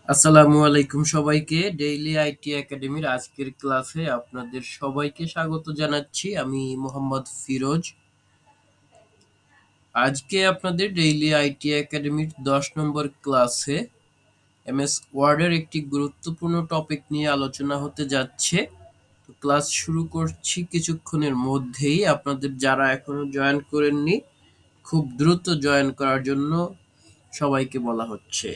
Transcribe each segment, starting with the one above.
আসসালামু আলাইকুম সবাইকে। ডেইলি আইটি একাডেমির আজকের ক্লাসে আপনাদের সবাইকে স্বাগত জানাচ্ছি। আমি মোহাম্মদ ফিরোজ। আজকে আপনাদের ডেইলি আইটি একাডেমির 10 নম্বর ক্লাসে এমএস ওয়ার্ডের একটি গুরুত্বপূর্ণ টপিক নিয়ে আলোচনা হতে যাচ্ছে। তো ক্লাস শুরু করছি কিছুক্ষণের মধ্যেই। আপনাদের যারা এখনো জয়েন করেননি, খুব দ্রুত জয়েন করার জন্য সবাইকে বলা হচ্ছে।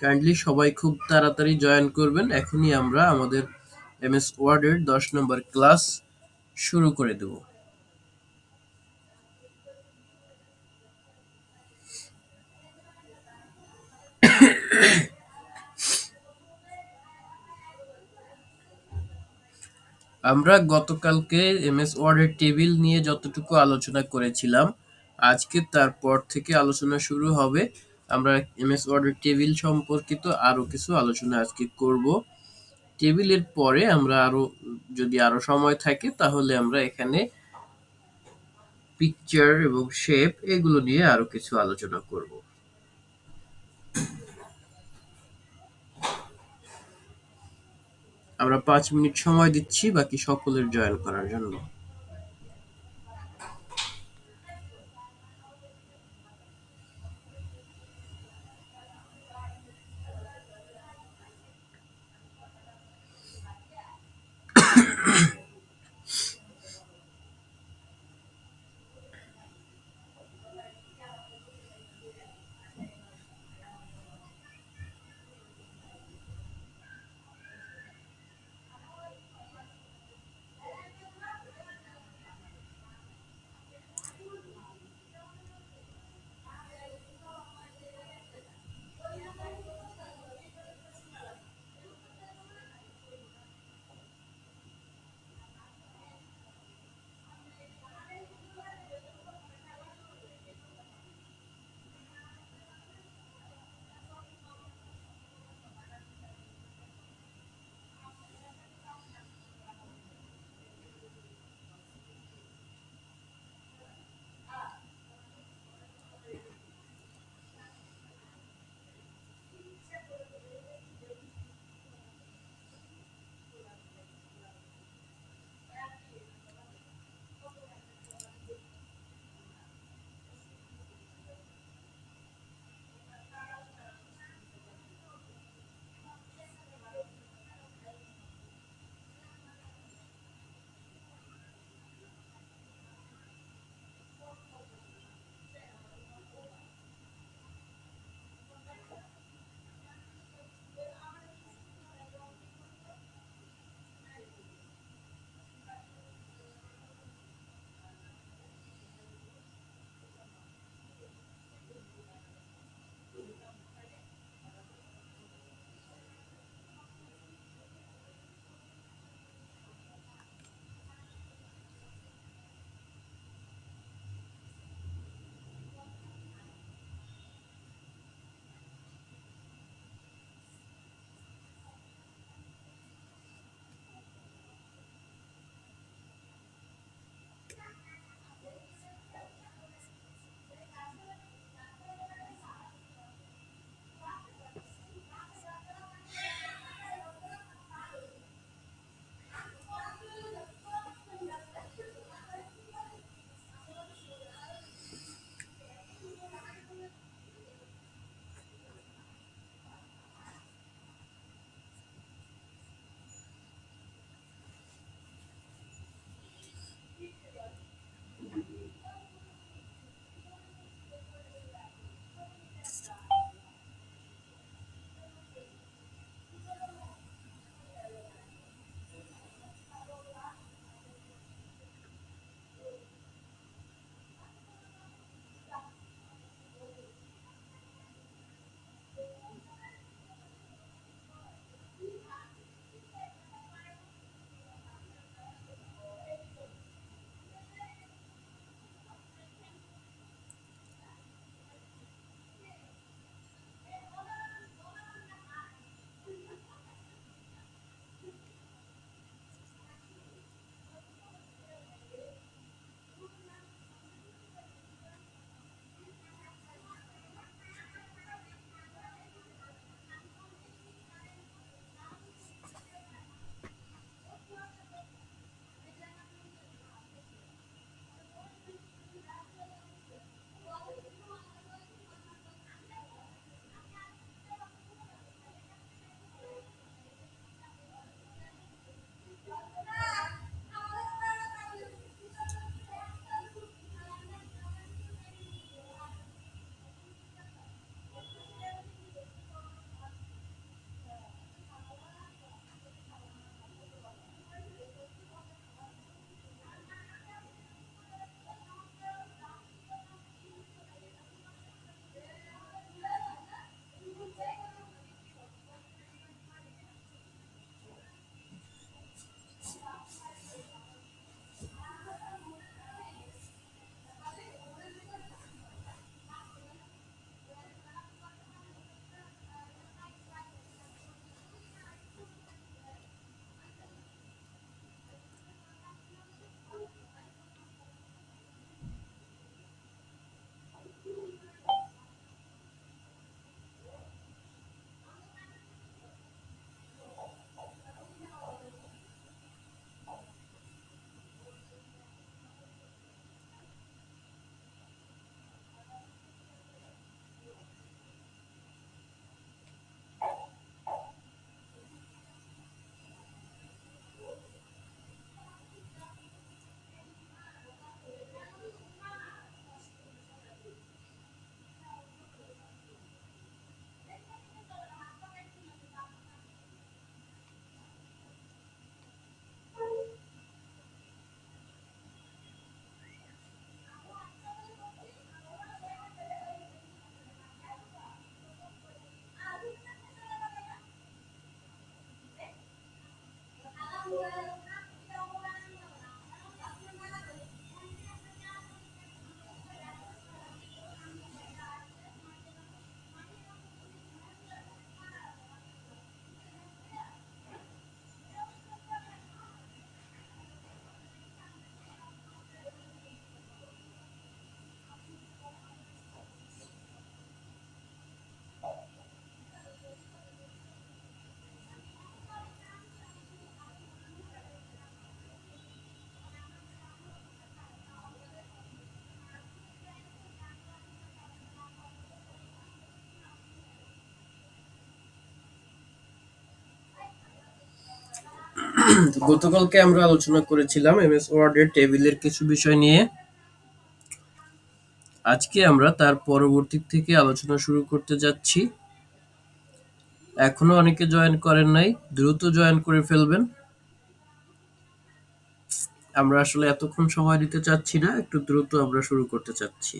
কাইন্ডলি সবাই খুব তাড়াতাড়ি জয়েন করবেন। এখনই আমরা আমাদের এমএস ওয়ার্ডের 10 নম্বর ক্লাস শুরু করে দেব। আমরা গতকালকে এমএস ওয়ার্ডের টেবিল নিয়ে যতটুকু আলোচনা করেছিলাম, আজকে তারপর থেকে আলোচনা শুরু হবে। আমরা এমএস ওয়ার্ডের টেবিল সম্পর্কিত আরো কিছু আলোচনা আজকে করব। টেবিলের পরে আমরা যদি আরো সময় থাকে তাহলে আমরা এখানে পিকচার এবং শেপ এগুলো নিয়ে আরো কিছু আলোচনা করব। আমরা 5 মিনিট সময় দিচ্ছি বাকি সকলের জয়েন করার জন্য। তো গতকালকে আমরা আলোচনা করেছিলাম এমএস ওয়ার্ডের টেবিলের কিছু বিষয় নিয়ে। আজকে আমরা তার পরবর্তী থেকে আলোচনা শুরু করতে যাচ্ছি। এখনো অনেকে জয়েন করেন নাই, দ্রুত জয়েন করে ফেলবেন। আমরা আসলে এতক্ষণ সময় দিতে চাচ্ছি না, একটু দ্রুত আমরা শুরু করতে চাচ্ছি।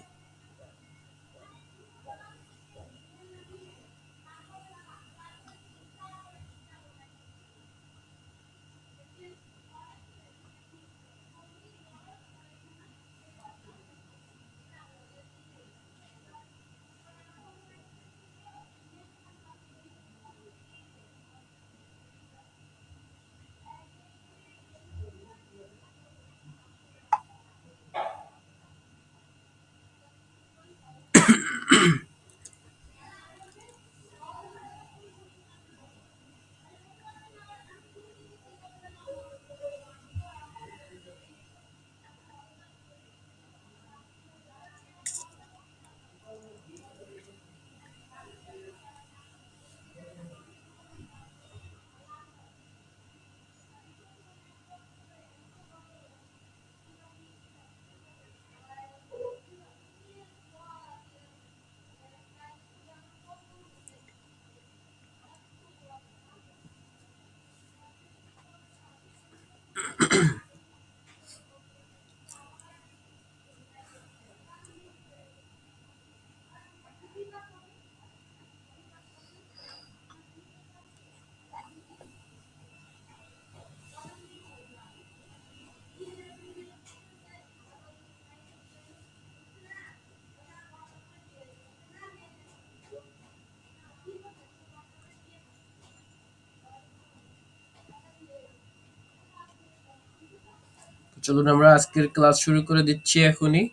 চলুন আমরা আজকের ক্লাস শুরু করে দিচ্ছি এখনই।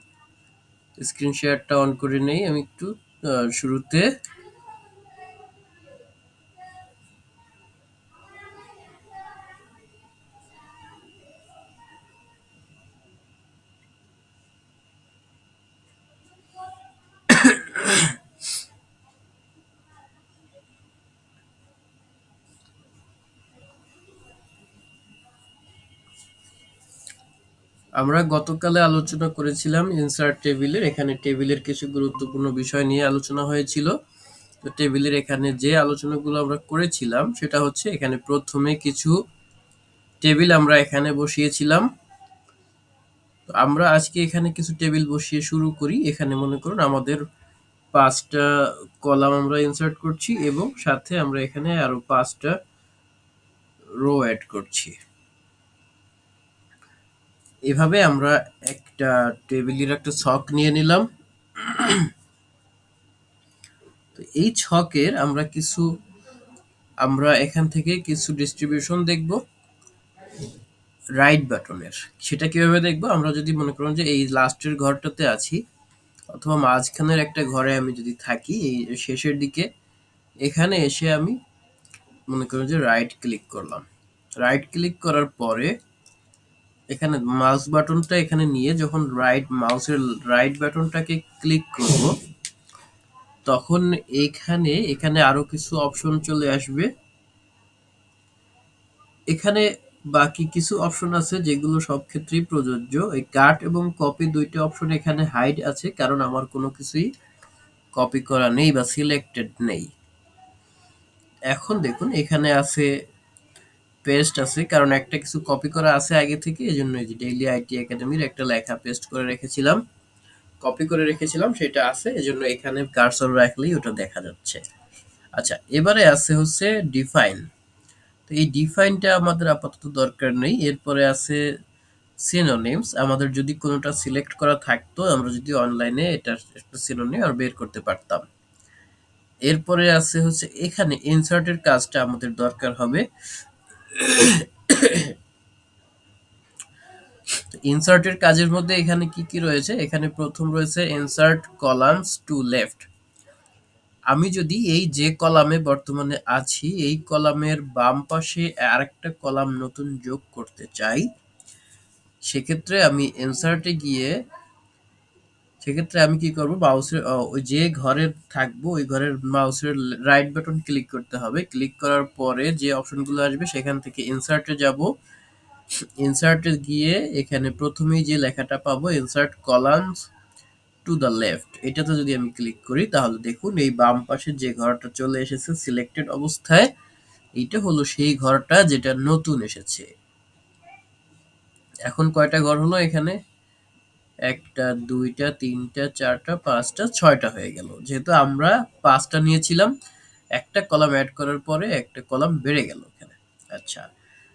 স্ক্রিন শেয়ারটা অন করে নেই আমি একটু। শুরুতে আমরা গতকালে আলোচনা করেছিলাম ইনসার্ট টেবিলের। এখানে টেবিলের কিছু গুরুত্বপূর্ণ বিষয় নিয়ে আলোচনা হয়েছিল। তো টেবিলের এখানে যে আলোচনাগুলো আমরা করেছিলাম সেটা হচ্ছে, এখানে প্রথমে কিছু টেবিল আমরা এখানে বসিয়েছিলাম। তো আমরা আজকে এখানে কিছু টেবিল বসিয়ে শুরু করি। এখানে মনে করুন আমাদের 5টা কলাম আমরা ইনসার্ট করছি এবং সাথে আমরা এখানে আরো 5টা রো অ্যাড করছি। এভাবে আমরা একটা টেবিলের একটা ছক নিয়ে নিলাম। তো এই ছকের আমরা এখান থেকে কিছু ডিস্ট্রিবিউশন দেখব রাইট বাটনের। সেটা কিভাবে দেখব? আমরা যদি মনে করুন যে এই লাস্টের ঘরটাতে আছি অথবা মাঝখানের একটা ঘরে আমি যদি থাকি, এই শেষের দিকে, এখানে এসে আমি মনে করুন যে রাইট ক্লিক করলাম। রাইট ক্লিক করার পরে এখানে মাউস বাটনটা এখানে নিয়ে যখন মাউসের রাইট বাটনটাকে ক্লিক করব, তখন এখানে আরো কিছু অপশন চলে আসবে। এখানে বাকি কিছু অপশন আছে যেগুলো সব ক্ষেত্রেই প্রযোজ্য। এই কাট এবং কপি দুইটা অপশন এখানে হাইড আছে, কারণ আমার কোনো কিছুই কপি করা নেই বা সিলেক্টেড নেই। এখন দেখুন এখানে আছে পেস্ট আছে, কারণ একটা কিছু কপি করা আছে আগে থেকে, এজন্য এই যে ডেইলি আইটি একাডেমির একটা লেখা পেস্ট করে রেখেছিলাম, কপি করে রেখেছিলাম, সেটা আছে, এজন্য এখানে কার্সর রাখলেই ওটা দেখা যাচ্ছে। আচ্ছা, এবারে আছে হচ্ছে ডিফাইন। তো এই ডিফাইনটা আমাদের আপাতত দরকার নেই। এরপরে আছে সিনোনিমস। আমাদের যদি কোনোটা সিলেক্ট করা থাকতো, আমরা যদি অনলাইনে এটা একটা সিনোনিম আর বের করতে পারতাম। এরপরে আছে হচ্ছে এখানে ইনসার্টের কাজটা আমাদের দরকার হবে। ইনসার্টের কাজের মধ্যে এখানে কি কি রয়েছে? এখানে প্রথম রয়েছে ইনসার্ট কলামস টু লেফট। আমি যদি এই যে কলামে বর্তমানে আছি এই কলামের বাম পাশে আরেকটা কলাম নতুন যোগ করতে চাই, সেক্ষেত্রে আমি ইনসার্টে গিয়ে সেক্ষেত্রে আমি কি করব? মাউসের ওই যে ঘরে থাকবো ওই ঘরের মাউসের রাইট বাটন ক্লিক করতে হবে। ক্লিক করার পরে যে অপশনগুলো আসবে সেখান থেকে ইনসার্টে যাব, ইনসার্টে গিয়ে এখানে প্রথমেই যে লেখাটা পাবো insert columns to the left, এটাতে যদি আমি ক্লিক করি তাহলে দেখুন এই বাম পাশে যে ঘরটা চলে এসেছে সিলেক্টেড অবস্থায়, এইটা হলো সেই ঘরটা যেটা নতুন এসেছে। এখন কয়টা ঘর হলো এখানে? একটা, দুইটা, তিনটা, চারটা, পাঁচটা, ছয়টা হয়ে গেল। যেহেতু আমরা পাঁচটা নিয়েছিলাম, একটা কলাম অ্যাড করার পরে একটা কলাম বেড়ে গেল এখানে। আচ্ছা,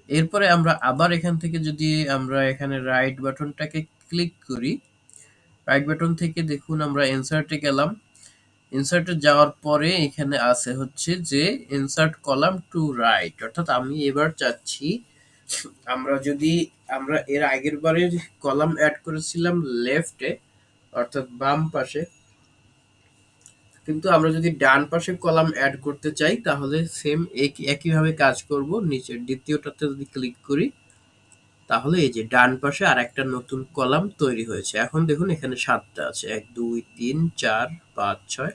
এরপরে আমরা আবার এখান থেকে যদি আমরা এখানে রাইট বাটনটাকে ক্লিক করি, রাইট বাটন থেকে দেখুন আমরা ইনসার্টে গেলাম। ইনসার্টে যাওয়ার পরে এখানে আছে হচ্ছে যে ইনসার্ট কলাম টু রাইট, অর্থাৎ আমি এবার চাচ্ছি আমরা এর আগের বারে কলাম অ্যাড করেছিলাম লেফটে, অর্থাৎ বাম পাশে, কিন্তু আমরা যদি ডান পাশে কলাম অ্যাড করতে চাই তাহলে সেম একইভাবে কাজ করব। নিচের দ্বিতীয়টাতে যদি ক্লিক করি তাহলে এই যে ডান পাশে আর একটা নতুন কলাম তৈরি হয়েছে। এখন দেখুন এখানে সাতটা আছে, 1 2 3 4 5 6,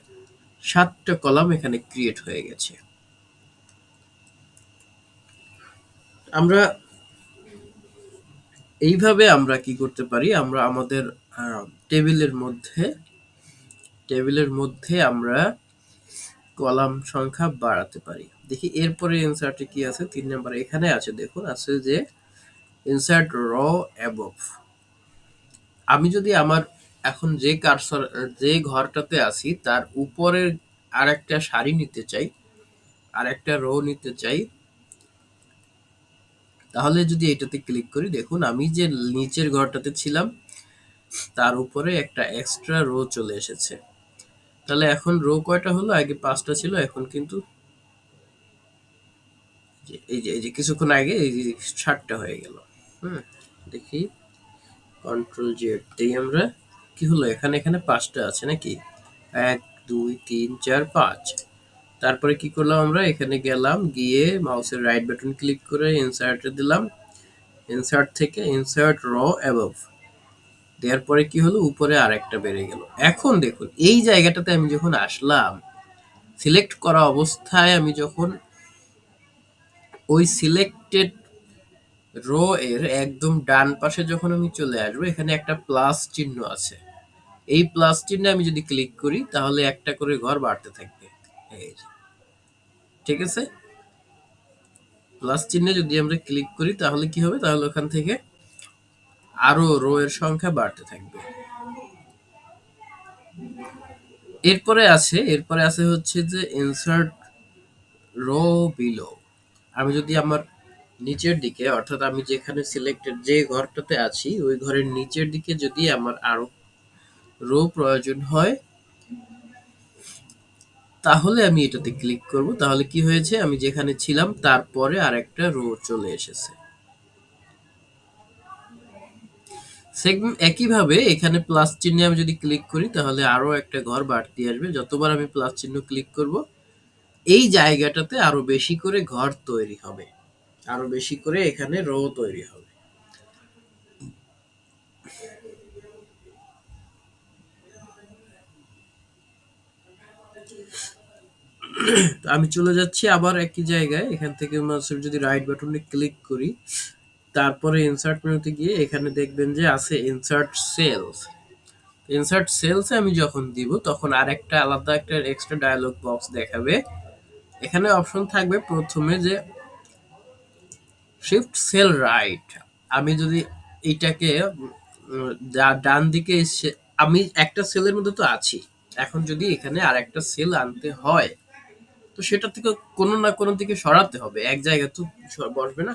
সাতটা কলাম এখানে ক্রিয়েট হয়ে গেছে। আমরা এইভাবে আমরা কি করতে পারি, আমরা আমাদের টেবিলের মধ্যে আমরা কলাম সংখ্যা বাড়াতে পারি। দেখি এরপরে ইনসার্টে কি আছে, 3 নাম্বার এখানে আছে, দেখুন আছে যে ইনসার্ট র অ্যাবভ। আমি যদি আমার এখন যে কার্সর যে ঘরটাতে আছি তার উপরের আরেকটা সারি নিতে চাই, আরেকটা রো নিতে চাই, তাহলে যদি এটাতে ক্লিক করি দেখুন আমি যে নিচের ঘরটাতে ছিলাম তার উপরে একটা এক্সট্রা রো চলে এসেছে। তাহলে এখন রো কয়টা হলো? আগে 5টা ছিল, এখন কিন্তু এই যে কিছুক্ষণ আগে এই যে 7টা হয়ে গেল। হুম, দেখি কন্ট্রোল জেড দেই আমরা, কি হলো এখানে 5টা আছে নাকি? 1 2 3 4 5। তারপরে কি করলাম, আমরা এখানে গেলাম, গিয়ে মাউসের রাইট বাটন ক্লিক করে ইনসার্টে দিলাম, ইনসার্ট থেকে ইনসার্ট র অ্যাবভ দেওয়ার পরে কি হলো, উপরে আরেকটা বেড়ে গেল। এখন দেখুন এই জায়গাটাতে আমি যখন আসলাম, সিলেক্ট করা অবস্থায় আমি যখন ওই সিলেক্টেড রো এর একদম ডান পাশে যখন আমি চলে আসবো, এখানে একটা প্লাস চিহ্ন আছে। এই প্লাস চিহ্নে আমি যদি ক্লিক করি তাহলে একটা করে ঘর বাড়তে থাকবে। এই যে, ঠিক আছে, প্লাস চিহ্নে যদি আমরা ক্লিক করি তাহলে কি হবে, তাহলে ওখান থেকে আরো রো এর সংখ্যা বাড়তে থাকবে। এরপরে আছে হচ্ছে যে ইনসার্ট রো বিলো। আমি যদি আমার নিচের দিকে, অর্থাৎ আমি যেখানে সিলেক্টেড যে ঘরটাতে আছি ওই ঘরের নিচের দিকে যদি আমার আরো রো প্রয়োজন হয় তাহলে আমি এটাতে ক্লিক করব। তাহলে কি হয়েছে, আমি যেখানে ছিলাম তারপরে আরেকটা রো চলে এসেছে। সেম একইভাবে এখানে প্লাস চিহ্নে আমি যদি ক্লিক করি তাহলে আরো একটা ঘর বাড়তি আসবে। যতবার আমি প্লাস চিহ্ন ক্লিক করব এই জায়গাটাতে আরো বেশি করে ঘর তৈরি হবে, আরো বেশি করে এখানে রো তৈরি হবে। তো আমি চলে যাচ্ছি আবার একই জায়গায়, এখান থেকে মাউসের যদি রাইট বাটনে ক্লিক করি তারপরে ইনসার্ট মেনুতে গিয়ে এখানে দেখবেন যে আছে ইনসার্ট সেলস। ইনসার্ট সেলসে আমি যখন দিব তখন আরেকটা আলাদা একটা এক্সট্রা ডায়লগ বক্স দেখাবে। এখানে অপশন থাকবে প্রথমে যে শিফট সেল রাইট। আমি যদি এইটাকে ডান দিকে আমি একটা সেলের মধ্যে তো আছি, এখন যদি এখানে আরেকটা সেল আনতে হয় তো সেটা থেকে কোনো না কোনো দিকে সরাতে হবে, এক জায়গায় তো বসবে না।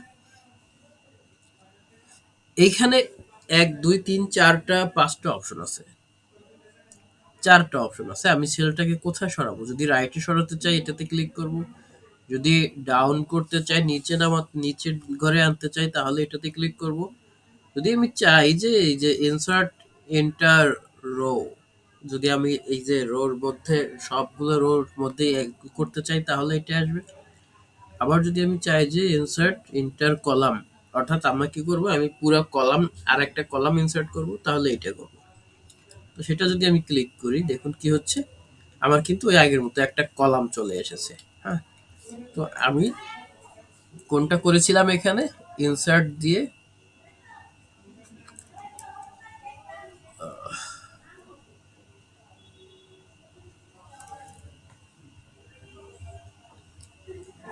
এইখানে 1 2 3 4টা 5টা অপশন আছে, 4টা অপশন আছে। আমি সেলটাকে কোথায় সরাবো? যদি রাইটে সরাতে চাই এটাতে ক্লিক করব, যদি ডাউন করতে চাই নিচের ঘরে আনতে চাই তাহলে এটাতে ক্লিক করব। যদি আমি চাই যে এই যে ইনসার্ট এন্টার রো, যদি আমি এই যে রোর মধ্যে সবগুলো রোর মধ্যে করতে চাই তাহলে এটা আসবে। আবার যদি আমি চাই যে ইনসার্ট ইন্টার কলাম, অর্থাৎ আমরা কি করব, আমি পুরো কলাম আর একটা কলাম ইনসার্ট করব তাহলে এটা করব। তো সেটা যদি আমি ক্লিক করি দেখুন কি হচ্ছে, আমার কিন্তু ওই আগের মতো একটা কলাম চলে এসেছে। হ্যাঁ, তো আমি কোনটা করেছিলাম এখানে ইনসার্ট দিয়ে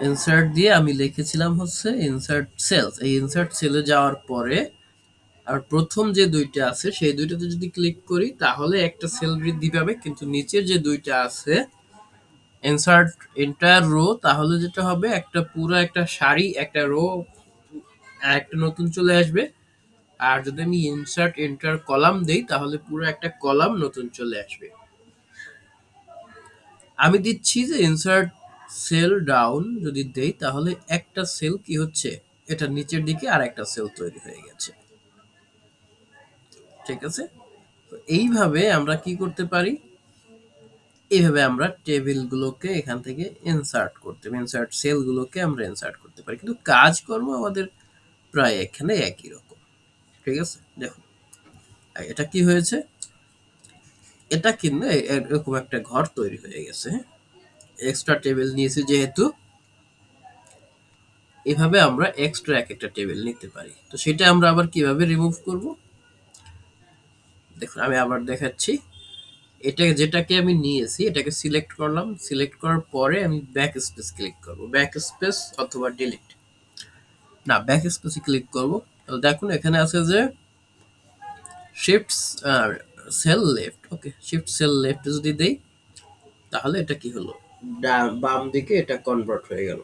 ইনসার্ট দিয়ে আমি লিখেছিলাম হচ্ছে ইনসার্ট সেলস। এই ইনসার্ট সেলে যাওয়ার পরে আর প্রথম যে দুইটা আছে সেই দুইটাতে যদি ক্লিক করি তাহলে একটা সেল বৃদ্ধি পাবে, কিন্তু নিচের যে দুইটা আছে ইনসার্ট এন্টায়ার রো, তাহলে যেটা হবে একটা পুরো একটা সারি, একটা রো একটা নতুন চলে আসবে। আর যদি আমি ইনসার্ট এন্টার কলাম দেই তাহলে পুরো একটা কলাম নতুন চলে আসবে। আমি দিচ্ছি যে ইনসার্ট সেল ডাউন যদি দেই তাহলে একটা সেল কি হচ্ছে, এটা নিচের দিকে আর একটা সেল তৈরি হয়ে গেছে। ঠিক আছে, তো এইভাবে আমরা কি করতে পারি, এইভাবে আমরা টেবিলগুলোকে এখান থেকে ইনসার্ট করতে পারি, ইনসার্ট সেলগুলোকে আমরা ইনসার্ট করতে পারি, কিন্তু কাজকর্ম আমাদের প্রায় এখানে একই রকম। ঠিক আছে, দেখুন এটা কি হয়েছে, এটা কিন্তু এরকম একটা ঘর তৈরি হয়ে গেছে। এক্সট্রা টেবিল নিয়েছি যেহেতু, এভাবে আমরা এক্সট্রা এক একটা টেবিল নিতে পারি। তো সেটা আমরা আবার কিভাবে রিমুভ করব, দেখুন আমি আবার দেখাচ্ছি। এটা যেটাকে আমি নিয়েছি এটাকে সিলেক্ট করলাম, সিলেক্ট করার পরে আমি ব্যাক স্পেস ক্লিক করব, ব্যাক স্পেস অথবা ডিলিট, না ব্যাক স্পেসে ক্লিক করব। তাহলে দেখুন এখানে আছে যে শিফট সেল লেফট, ওকে শিফট সেল লেফট যদি দেই তাহলে এটা কি হলো, বাম দিকে এটা কনভার্ট হয়ে গেল।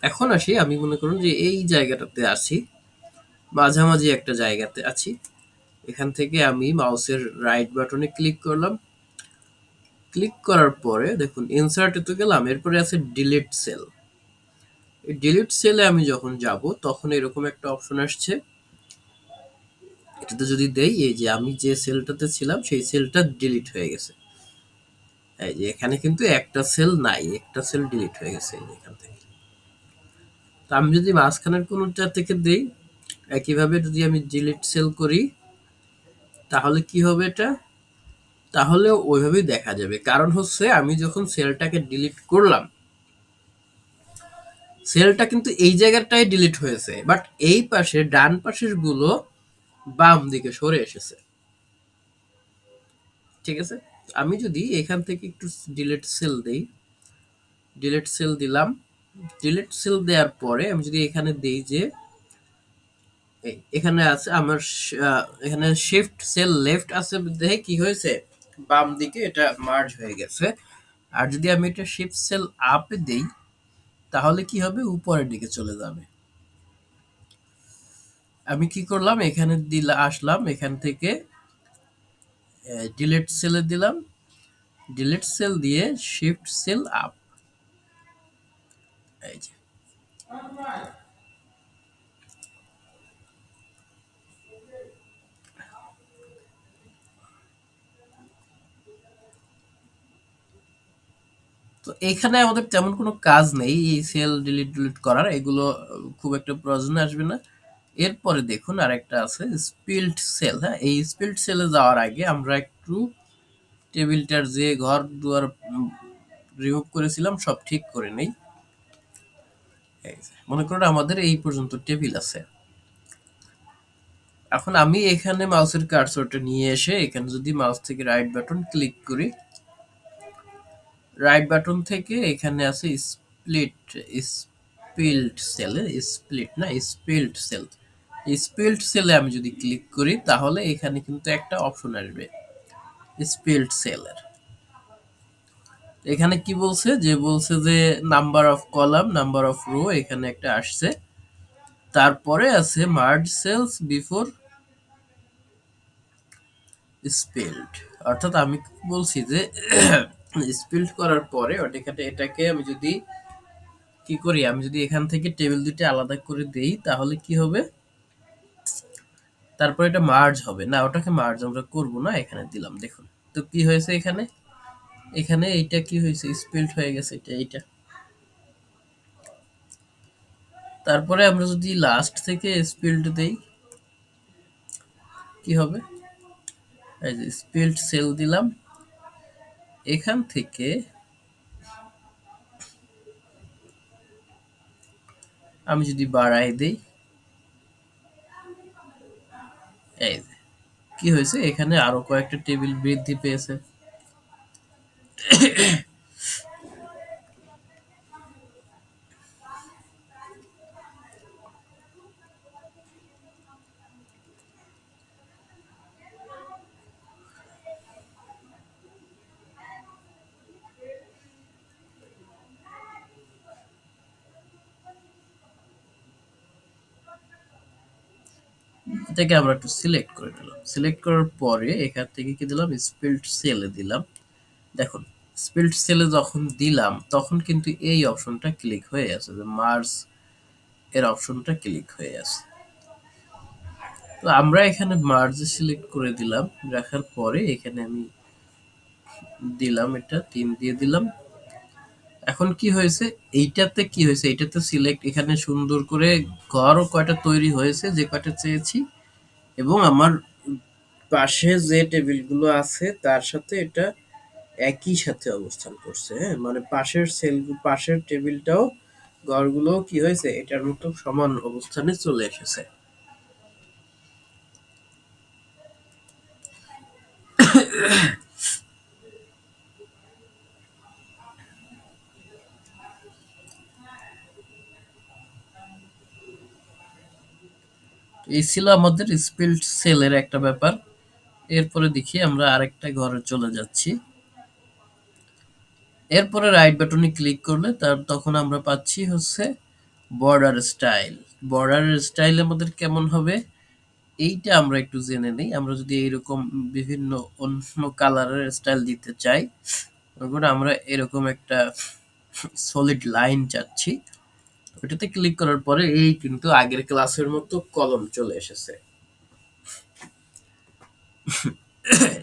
এখন আসি, আমি মনে করুন যে এই জায়গাটাতে আছি, মাঝামাঝি একটা জায়গাতে আছি। এখান থেকে আমি মাউসের রাইট বাটনে ক্লিক করলাম, ক্লিক করার পরে দেখুন ইনসার্টে তো গেলাম, এরপরে আছে ডিলিট সেল। এই ডিলিট সেলে আমি যখন যাব তখন এরকম একটা অপশন আসছে, এটাতে যদি দেই এই যে আমি যে সেলটাতে ছিলাম সেই সেলটা ডিলিট হয়ে গেছে। এই যে এখানে কিন্তু একটা সেল নাই, একটা সেল ডিলিট হয়ে গেছে এখান থেকে। তো আমি যদি মাঝখানের কোনোটা থেকে দেই, একইভাবে যদি আমি ডিলিট সেল করি তাহলে কি হবে এটা, তাহলে ওইভাবেই দেখা যাবে। কারণ হচ্ছে আমি যখন সেলটাকে ডিলিট করলাম সেলটা কিন্তু এই জায়গাটায় ডিলিট হয়েছে, বাট এই পাশে ডান পাশের গুলো বাম দিকে সরে এসেছে। ঠিক আছে, আমি যদি এখান থেকে একটু ডিলিট সেল দেই, ডিলিট সেল দিলাম, ডিলিট সেল দেওয়ার পরে আমি যদি এখানে দেই যে এখানে আছে আমার এখানে শিফট সেল লেফট আছে, দেখে কি হয়েছে বাম দিকে এটা মার্জ হয়ে গেছে। আর যদি আমি এটা শিফট সেল আপে দেই তাহলে কি হবে, উপরের দিকে চলে যাবে। আমি কি করলাম, এখানে আসলাম, এখান থেকে ডিলিট সেলে দিলাম, ডিলিট সেল দিয়ে শিফট সেল আপ, এই যে তো এখানে আমাদের তেমন কোনো কাজ নেই এই সেল ডিলিট ডিলিট করার, এগুলো খুব একটা প্রয়োজন আসবে না। এরপরে দেখুন আরেকটা আছে স্পিল্ড সেল। হ্যাঁ, এই স্পিল্ড সেলে যাওয়ার আগে আমরা একটু টেবিলটার যে ঘর দুয়ার রিমুভ করেছিলাম সব ঠিক করে নেই। মনে করুন আমাদের এই পর্যন্ত টেবিল আছে। এখন আমি এখানে মাউসের কার্সরটা নিয়ে এসে এখানে যদি মাউস থেকে রাইট বাটন ক্লিক করি, রাইট বাটন থেকে এখানে আছে স্প্লিট, স্পিল্ড সেলে, স্প্লিট না স্পিল্ড সেল, স্পিল্ড সেলে আমি যদি ক্লিক করি তাহলে এখানে কিন্তু একটা অপশন আসবে স্পিল্ড সেলের। এখানে কি বলছে, যে বলছে যে number of column number of rho এখানে একটা আসছে, তারপরে আছে মার্জ সেলস বিফোর স্পিল্ড। অর্থাৎ আমি বলছি যে স্পিল্ড করার পরে এটাকে আমি যদি কি করি, আমি যদি এখান থেকে টেবিল দুটো আলাদা করে দেই তাহলে কি হবে, তারপর এটা মার্জ হবে না, ওটাকে মার্জ আমরা করব না, এখানে দিলাম দেখুন। তো কি হয়েছে এখানে, এখানে এইটা কি হয়েছে স্পিল্ড হয়ে গেছে, এটা এইটা। তারপরে আমরা যদি লাস্ট থেকে স্পিল্ড দেই কি হবে, এই যে স্পিল্ড সেল দিলাম, এখান থেকে আমি যদি বাড়াই দেই, এই কি হয়েছে এখানে আরো কয়েকটা টেবিল বৃদ্ধি পেয়েছে। এটাকে আমরা একটু সিলেক্ট করে নিলাম। সিলেক্ট করার পরে এখান থেকে কি দিলাম, স্প্লিট সেলে দিলাম। দেখুন, স্প্লিট সেলে যখন দিলাম তখন কিন্তু এই অপশনটা ক্লিক হয়ে আছে, যে মার্জ এর অপশনটা ক্লিক হয়ে আছে। তো আমরা এখানে মার্জ সিলেক্ট করে দিলাম, রাখার পরে এখানে আমি দিলাম এটা 3 দিয়ে দিলাম। এখন কি হয়েছে, এইটাতে কি হয়েছে, এইটাতে সিলেক্ট এখানে সুন্দর করে ঘর কয়টা তৈরি হয়েছে যে কয়টা চেয়েছি, এবং আমার পাশে যে টেবিলগুলো আছে তার সাথে এটা একই সাথে অবস্থান করছে। হ্যাঁ, মানে পাশের পাশের টেবিলটাও ঘরগুলো কি হয়েছে, এটার মতো সমান অবস্থানে চলে এসেছে। এই ছিল আমাদের স্পিল্ড সেলের একটা ব্যাপার। এরপরে দেখি আমরা আরেকটা ঘরে চলে যাচ্ছি। এরপরে রাইট বাটনে ক্লিক করলে তখন আমরা পাচ্ছি হচ্ছে বর্ডার স্টাইল। বর্ডার স্টাইল আমাদের কেমন হবে এইটা আমরা একটু জেনে নেই। আমরা যদি এইরকম বিভিন্ন অন্য কালারের স্টাইল দিতে চাই, তখন আমরা এরকম একটা সলিড লাইন চাচ্ছি। ওটাতে ক্লিক করার পরে এই কিন্তু আগের ক্লাসের মতো কলম চলে এসেছে।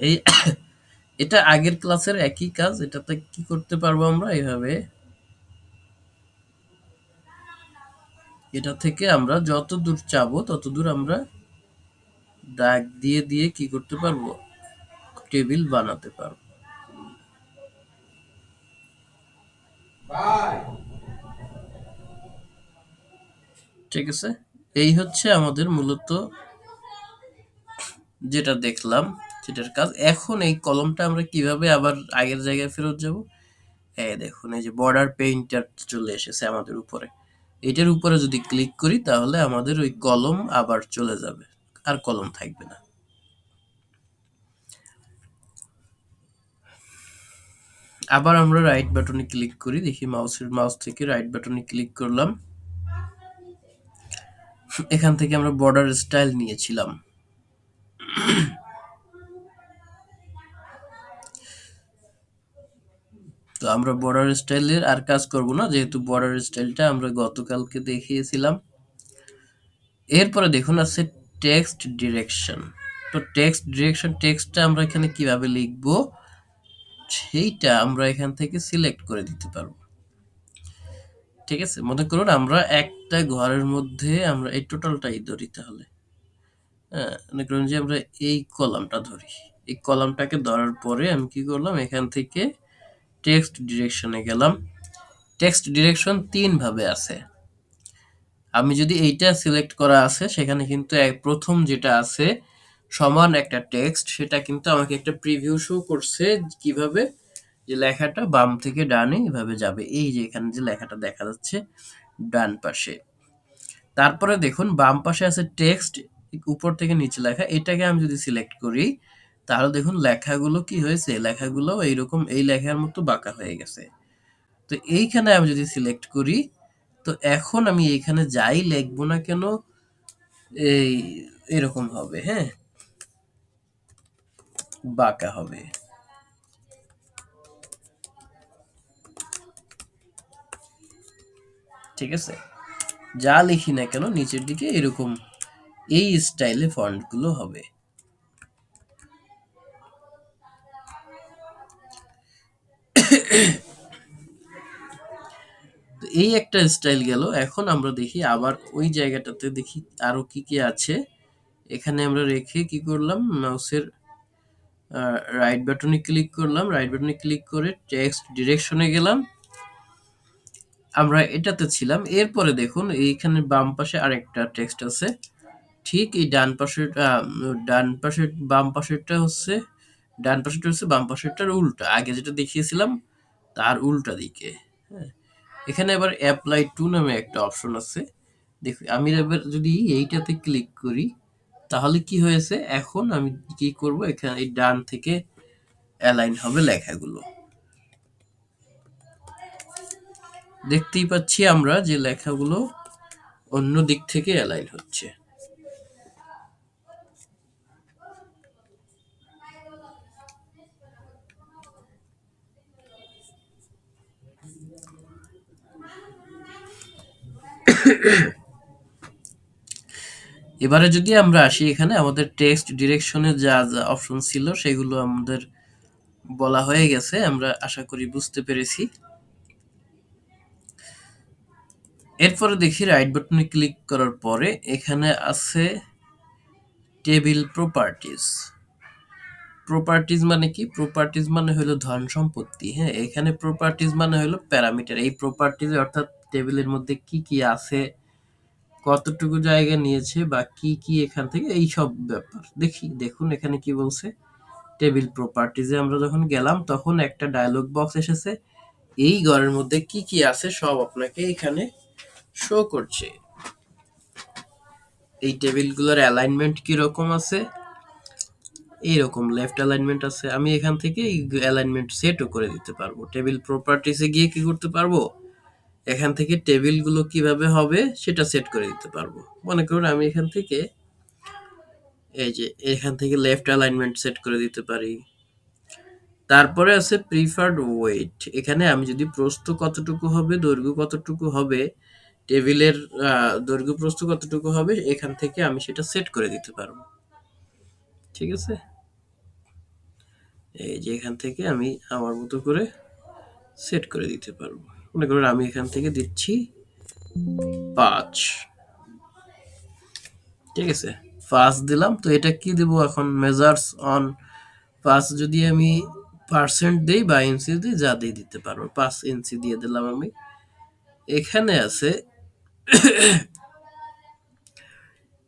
এই এটা আগের ক্লাসের একই কাজ। এটাতে কি করতে পারবো আমরা, এইভাবে এটা থেকে আমরা যত দূর চাবো তত দূর আমরা দাগ দিয়ে দিয়ে কি করতে পারবো, টেবিল বানাতে পারবো। ঠিক আছে, এই হচ্ছে আমাদের মূলত যেটা দেখলাম সেটার কাজ। এখন এই কলমটা আমরা কিভাবে আবার আগের জায়গায় ফেরত যাব, এই দেখুন এই যে বর্ডার পেইন্টার চলে এসেছে আমাদের উপরে। এটার উপরে যদি ক্লিক করি তাহলে আমাদের ওই কলম আবার চলে যাবে, আর কলম থাকবে না। আবার আমরা রাইট বাটনে ক্লিক করি, দেখি মাউস থেকে রাইট বাটনে ক্লিক করলাম। এখান থেকে আমরা বর্ডার স্টাইল নিয়েছিলাম। তো আমরা বর্ডার স্টাইলের আর কাজ করব না, যেহেতু বর্ডার স্টাইলটা আমরা গতকালকে দেখিয়েছিলাম। এরপরে দেখুন আছে টেক্সট ডিরেকশন। তো টেক্সট ডিরেকশন, টেক্সটটা আমরা এখানে কিভাবে লিখব সেইটা আমরা এখান থেকে সিলেক্ট করে দিতে পারবো। ঠিক আছে, মনে করুন আমরা একটা ঘরের মধ্যে আমরা এই টোটালটাই ধরি তাহলে। হ্যাঁ, মনে করুন যে আমরা এই কলামটা ধরি। এই কলামটাকে ধরার পরে আমি কি করলাম, এখান থেকে টেক্সট ডিরেকশনে গেলাম। টেক্সট ডিরেকশন 3 ভাবে আছে। আমি যদি এইটা সিলেক্ট করা আছে, সেখানে কিন্তু প্রথম যেটা আছে সমান একটা টেক্সট, সেটা কিন্তু আমাকে একটা প্রিভিউ শো করছে কিভাবে, যে লেখাটা বাম থেকে ডানে এভাবে যাবে। এই যে এখানে যে লেখাটা দেখা যাচ্ছে ডান পাশে। তারপরে দেখুন বাম পাশে আছে টেক্সট, উপর থেকে নিচে লেখা। এটাকে আমি যদি সিলেক্ট করি তাহলে দেখুন লেখাগুলো কি হয়েছে, লেখাগুলো এইরকম এই লেখার মতো বাঁকা হয়ে গেছে। তো এইখানে আমি যদি সিলেক্ট করি, তো এখন আমি এইখানে যাই লিখবো না কেন, এই এরকম হবে। হ্যাঁ, বাঁকা হবে। ঠিক আছে, যা লিখি না কেন নিচের দিকে এরকম এই স্টাইলে ফন্ট গুলো হবে। তো এই একটা স্টাইল গেল। এখন আমরা দেখি আবার ওই জায়গাটাতে দেখি আরো কি কি আছে। এখানে আমরা রেখে কি করলাম, মাউসের রাইট বাটনে ক্লিক করলাম। রাইট বাটনে ক্লিক করে টেক্সট ডিরেকশনে গেলাম। আমরা এটাতে ছিলাম। এরপরে দেখুন এইখানে বাম পাশে আরেকটা টেক্সট আছে। ঠিক এই ডান পাশের বাম পাশেরটা হচ্ছে ডান পাশেরটা হচ্ছে বাম পাশেরটার উল্টা, আগে যেটা দেখিয়েছিলাম তার উল্টা দিকে। হ্যাঁ, এখানে আবার অ্যাপ্লাই টু নামে একটা অপশন আছে। দেখুন আমি এবার যদি এইটাতে ক্লিক করি তাহলে কি হয়েছে, এখন আমি কি করব, এখানে এই ডান থেকে অ্যালাইন হবে লেখাগুলো। দেখতেই পাচ্ছি আমরা যে লেখাগুলো অন্য দিক থেকে অ্যালাইন হচ্ছে। এবারে যদি আমরা আসি, এখানে আমাদের টেক্সট ডিরেকশনে যা যা অপশন ছিল সেগুলো আমাদের বলা হয়ে গেছে, আমরা আশা করি বুঝতে পেরেছি। এরপরে দেখি রাইট বাটনে ক্লিক করার পরে এখানে আছে টেবিল প্রপার্টিজ। প্রপার্টিজ মানে কি? প্রপার্টিজ মানে হলো ধন সম্পত্তি। হ্যাঁ, এখানে প্রপার্টিজ মানে হলো প্যারামিটার। এই প্রপার্টিজ অর্থাৎ টেবিলের মধ্যে কি কি আছে, কতটুকু জায়গা নিয়েছে বা কি কি এখান থেকে এই সব ব্যাপার। দেখুন এখানে কি বলছে, টেবিল প্রপার্টিজে আমরা যখন গেলাম তখন একটা ডায়লগ বক্স এসেছে, এই ঘরের মধ্যে কি কি আছে সব আপনাকে এখানে শো করছে। এই টেবিলগুলোর অ্যালাইনমেন্ট কি রকম আছে, এইরকম লেফট অ্যালাইনমেন্ট আছে। আমি এখান থেকে এই অ্যালাইনমেন্ট সেটও করে দিতে পারবো। টেবিল প্রপার্টিসে গিয়ে কি করতে পারবো, এখান থেকে টেবিলগুলো কিভাবে হবে সেটা সেট করে দিতে পারবো। মনে করুন আমি এখান থেকে এই যে এখান থেকে লেফট অ্যালাইনমেন্ট সেট করে দিতে পারি। তারপরে আছে প্রিফার্ড ওয়েট। এখানে আমি যদি প্রস্থ কতটুকু হবে, দৈর্ঘ্য কতটুকু হবে, টেবিলের দৈর্ঘ্য প্রস্থ কতটুকু হবে, এখান থেকে আমি সেটা সেট করে দিতে পারবো। ঠিক আছে, এই যে এখান থেকে আমি আমার মতো করে সেট করে দিতে পারবো। মনে করুন আমি এখান থেকে দিচ্ছি 5। ঠিক আছে, 5 দিলাম। তো এটা কি দেবো এখন, মেজার্স অন 5 যদি আমি পার্সেন্ট দেই বা ইঞ্চি দিই, যা দিয়ে দিতে পারবো। 5 ইঞ্চি দিয়ে দিলাম আমি। এখানে আছে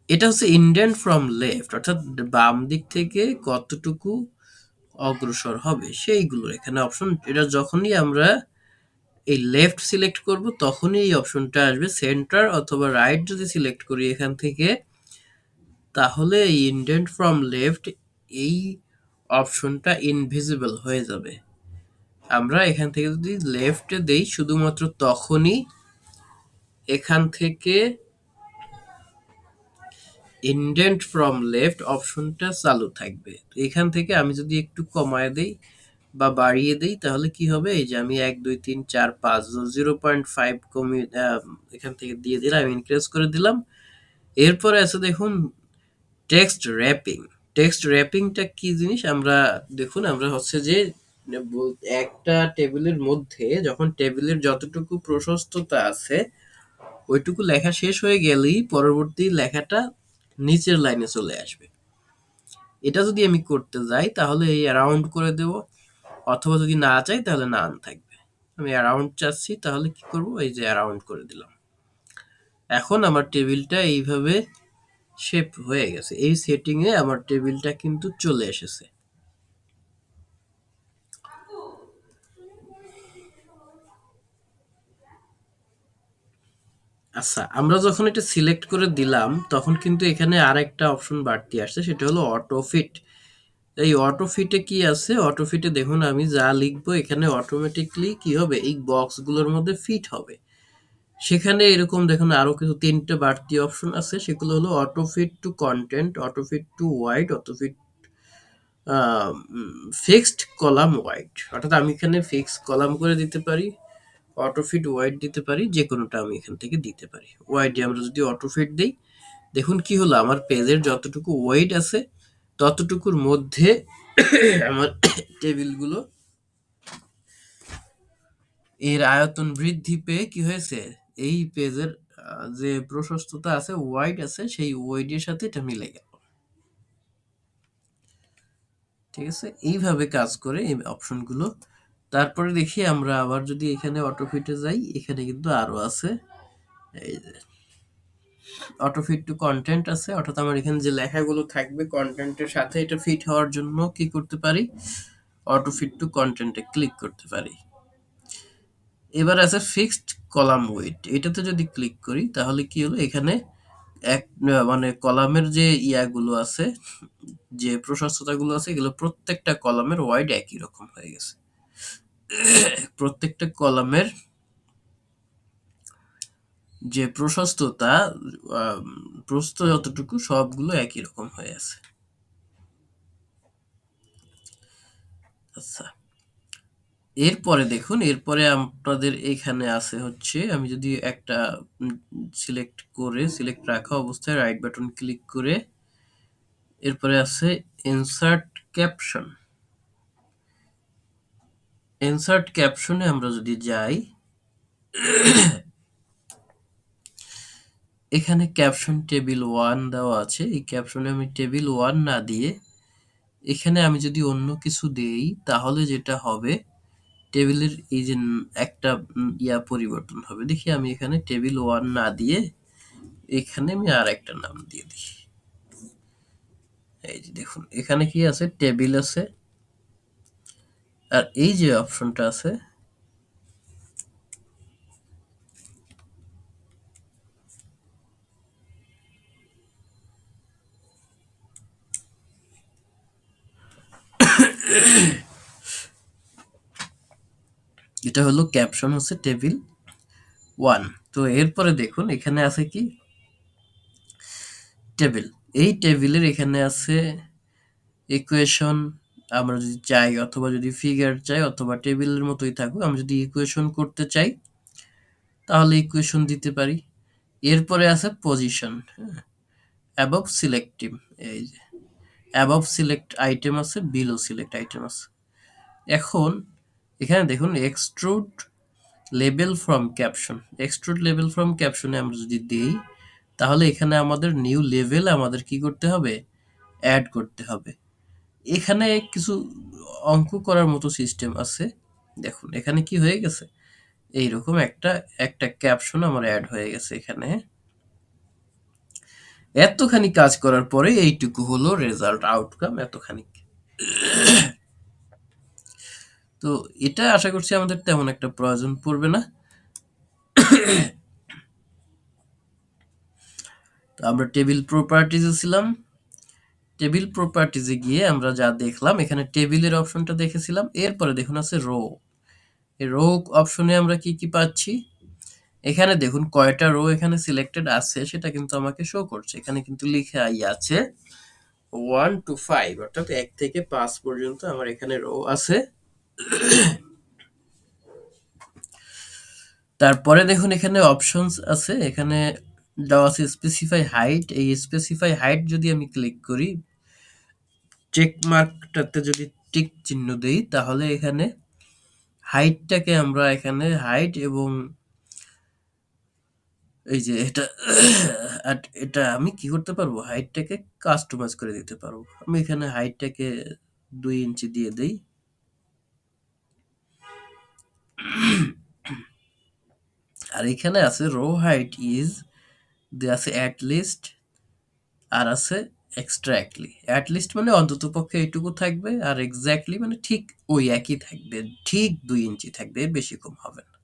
এটা হচ্ছে ইন্ডেন্ট ফ্রম লেফট, অর্থাৎ বাম দিক থেকে কতটুকু অগ্রসর হবে সেইগুলো এখানে অপশন। এটা যখনই আমরা এই লেফট সিলেক্ট করব তখনই এই অপশনটা আসবে। সেন্টার অথবা রাইট যদি সিলেক্ট করি এখান থেকে, তাহলে এই ইন্ডেন্ট ফ্রম লেফট এই অপশনটা ইনভিজিবল হয়ে যাবে। আমরা এখান থেকে যদি লেফটে দেই শুধুমাত্র তখনই এখান থেকে ইন্ডেন্ট ফ্রম লেফট অপশনটা চালু থাকবে। তো এখান থেকে আমি যদি একটু কমায় দেই বা বাড়িয়ে দেই তাহলে কি হবে, এই যে আমি 1 2 3 4 5 0.5 কমিয়ে এখান থেকে দিয়ে দিলাম, ইনক্রিজ করে দিলাম। এরপরে আছে দেখুন টেক্সট র্যাপিং। টেক্সট র্যাপিংটা কি জিনিস, আমরা দেখুন আমরা হচ্ছে যে একটা টেবিলের মধ্যে যখন টেবিলের যতটুকু প্রশস্ততা আছে ওইটুকু লেখা শেষ হয়ে গেলেই পরবর্তী লেখাটা নিচের লাইনে চলে আসবে। এটা যদি আমি করতে যাই তাহলে এই অ্যারাউন্ড করে দেব, অথবা যদি না চাই তাহলে না থাকবে। আমি অ্যারাউন্ড চাচ্ছি, তাহলে কি করব, এই যে অ্যারাউন্ড করে দিলাম। এখন আমার টেবিলটা এইভাবে শেপ হয়ে গেছে। এই সেটিং এ আমার টেবিলটা কিন্তু চলে এসেছে। আচ্ছা, আমরা যখন এটা সিলেক্ট করে দিলাম তখন কিন্তু এখানে আরেকটা অপশন বাড়তি আসছে, সেটা হলো অটো ফিট। এই অটো ফিটে কি আছে, অটো ফিটে দেখুন আমি যা লিখবো এখানে অটোমেটিকলি কি হবে, এই বক্সগুলোর মধ্যে ফিট হবে। সেখানে এরকম দেখুন আরো কিছু 3টে বাড়তি অপশন আছে, সেগুলো হলো auto fit to content, auto fit to wide, auto fit fixed column wide. অর্থাৎ আমি এখানে ফিক্স কলাম করে দিতে পারি, অটো ফিট ওয়াইড দিতে পারি, যে কোনোটা আমি এখান থেকে দিতে পারি। ওয়াইডে আমরা যদি অটো ফিট দিই, দেখুন কি হলো, আমার পেজের যতটুকু ওয়েট আছে ততটুকুর মধ্যে আমার টেবিলগুলো এর আয়তন বৃদ্ধি পেয়ে কি হয়েছে, এই পেজের যে প্রশস্ততা আছে ওয়াইড আছে সেই ওয়াইডের সাথে এটা মিলে গেল। ঠিক আছে, এইভাবে কাজ করে এই অপশনগুলো। তারপরে দেখি আমরা আবার যদি এখানে অটো ফিটে যাই, এখানে কিন্তু আরো আছে। এই যে অটো ফিট টু কন্টেন্ট আছে, অর্থাৎ আমার এখানে যে লেখাগুলো থাকবে কন্টেন্টের সাথে এটা ফিট হওয়ার জন্য কি করতে পারি, অটো ফিট টু কন্টেন্টে ক্লিক করতে পারি। এবার আছে ফিক্সড কলাম ওয়েট, এটাতে যদি ক্লিক করি তাহলে কি হলো, এখানে এক মানে কলামের যে ইয়াগুলো আছে, যে প্রশস্ততাগুলো আছে, এগুলো প্রত্যেকটা কলামের ওয়াইড একই রকম হয়ে গেছে। প্রত্যেকটা কলামের যে প্রশস্ততা, প্রস্থ যতটুকু সবগুলো একই রকম হয়ে আছে। আচ্ছা, এরপরে দেখুন, এরপরে আপনাদের এখানে আছে হচ্ছে, আমি যদি একটা সিলেক্ট রাখা অবস্থায় রাইট বাটন ক্লিক করে এরপরে আছে ইনসার্ট ক্যাপশন। ইনসার্ট ক্যাপশনে আমরা যদি যাই, এখানে ক্যাপশন টেবিল 1 দেওয়া আছে। এই ক্যাপশনে আমি টেবিল 1 না দিয়ে এখানে আমি যদি অন্য কিছু দেই তাহলে যেটা হবে, টেবিলের এই যে একটা ইয়া পরিবর্তন হবে। দেখি আমি এখানে টেবিল 1 না দিয়ে এখানে আমি আর একটা নাম দিয়ে দিই। এই যে দেখুন, এখানে কি আছে, টেবিল আছে, আর এই যে অপশনটা আছে, এটা হলো ক্যাপশন হচ্ছে টেবিল 1। তো এরপরে দেখুন এখানে আছে কি, টেবিল। এই টেবিলের এখানে আছে ইকুয়েশন, আমরা যদি চাই অথবা যদি ফিগার চাই অথবা টেবিলের মতোই থাকুক, আমি যদি ইকুয়েশন করতে চাই তাহলে ইকুয়েশন দিতে পারি। এরপরে আছে পজিশন, অ্যাবভ সিলেক্টিভ, এই যে অ্যাবভ সিলেক্ট আইটেম আছে, বিলো সিলেক্ট আইটেম আছে। এখন এখানে দেখুন extrude label from caption, extrude label from ক্যাপশনে আমরা যদি দেই তাহলে এখানে আমাদের নিউ লেভেল আমাদের কি করতে হবে, অ্যাড করতে হবে। এখানে কিছু অঙ্ক করার মতো সিস্টেম আছে। দেখুন এখানে কি হয়ে গেছে, এইরকম একটা একটা ক্যাপশন আমার অ্যাড হয়ে গেছে এখানে। এতখানি কাজ করার পরে এইটুকু হলো রেজাল্ট, আউটকাম এতখানি। তো এটা আশা করছি আমাদের তেমন একটা প্রয়োজন পড়বে না। তো আমরা টেবিল প্রপার্টিজে ছিলাম, টেবিল প্রপার্টিজে গিয়ে আমরা যা দেখলাম, এখানে টেবিলের অপশনটা দেখেছিলাম। এরপরে দেখুন আছে রো, এই রো অপশনে আমরা কি কি পাচ্ছি, এখানে দেখুন কয়টা রো এখানে সিলেক্টেড আছে সেটা কিন্তু আমাকে শো করছে। এখানে কিন্তু লিখাই আছে 1 to 5, অর্থাৎ 1 থেকে 5 পর্যন্ত আমার এখানে রো আছে। তারপরে দেখুন এখানে অপশনস আছে, এখানে দেওয়া আছে স্পেসিফাই হাইট। এই স্পেসিফাই হাইট যদি আমি ক্লিক করি, চেক মার্কটাতে যদি টিক চিহ্ন দেই তাহলে এখানে হাইটটাকে আমরা এখানে হাইট এবং এই যে এটা এটা আমি কি করতে পারবো, হাইটটাকে কাস্টমাইজ করে দিতে পারবো। আমি এখানে হাইটটাকে 2 ইঞ্চি দিয়ে দেই। আর এখানে আছে রো হাইট ইজ, দেয়া আছে অ্যাট লিস্ট, আর আছে এক্সট্রাক্টলি। অ্যাট লিস্ট মানে অন্তত পক্ষে এইটুকু থাকবে, আর এক্স্যাক্টলি মানে ঠিক ওই একই থাকবে, ঠিক 2 ইঞ্চি থাকবে, এর বেশি কম হবে না।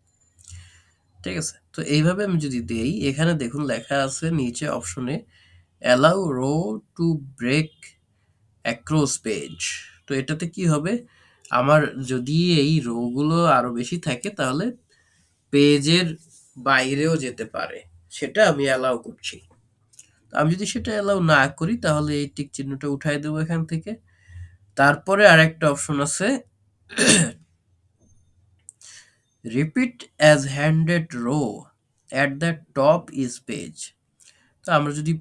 ঠিক আছে, তো এইভাবে আমি যদি দেই, এখানে দেখুন লেখা আছে নিচে অপশনে allow row to break across page. তো এটাতে কি হবে, আমার যদি এই রো গুলো আরো বেশি থাকে তাহলে পেজের বাইরেও যেতে পারে, সেটা আমি অ্যালাউ করছি। আমি যদি সেটা অ্যালাউ না করি তাহলে এই টিক চিহ্নটা উঠাই দেবো এখান থেকে। তারপরে আরেকটা অপশন আছে, রিপিট অ্যাজ হ্যান্ডেড row at the top is page. তো আমরা যদি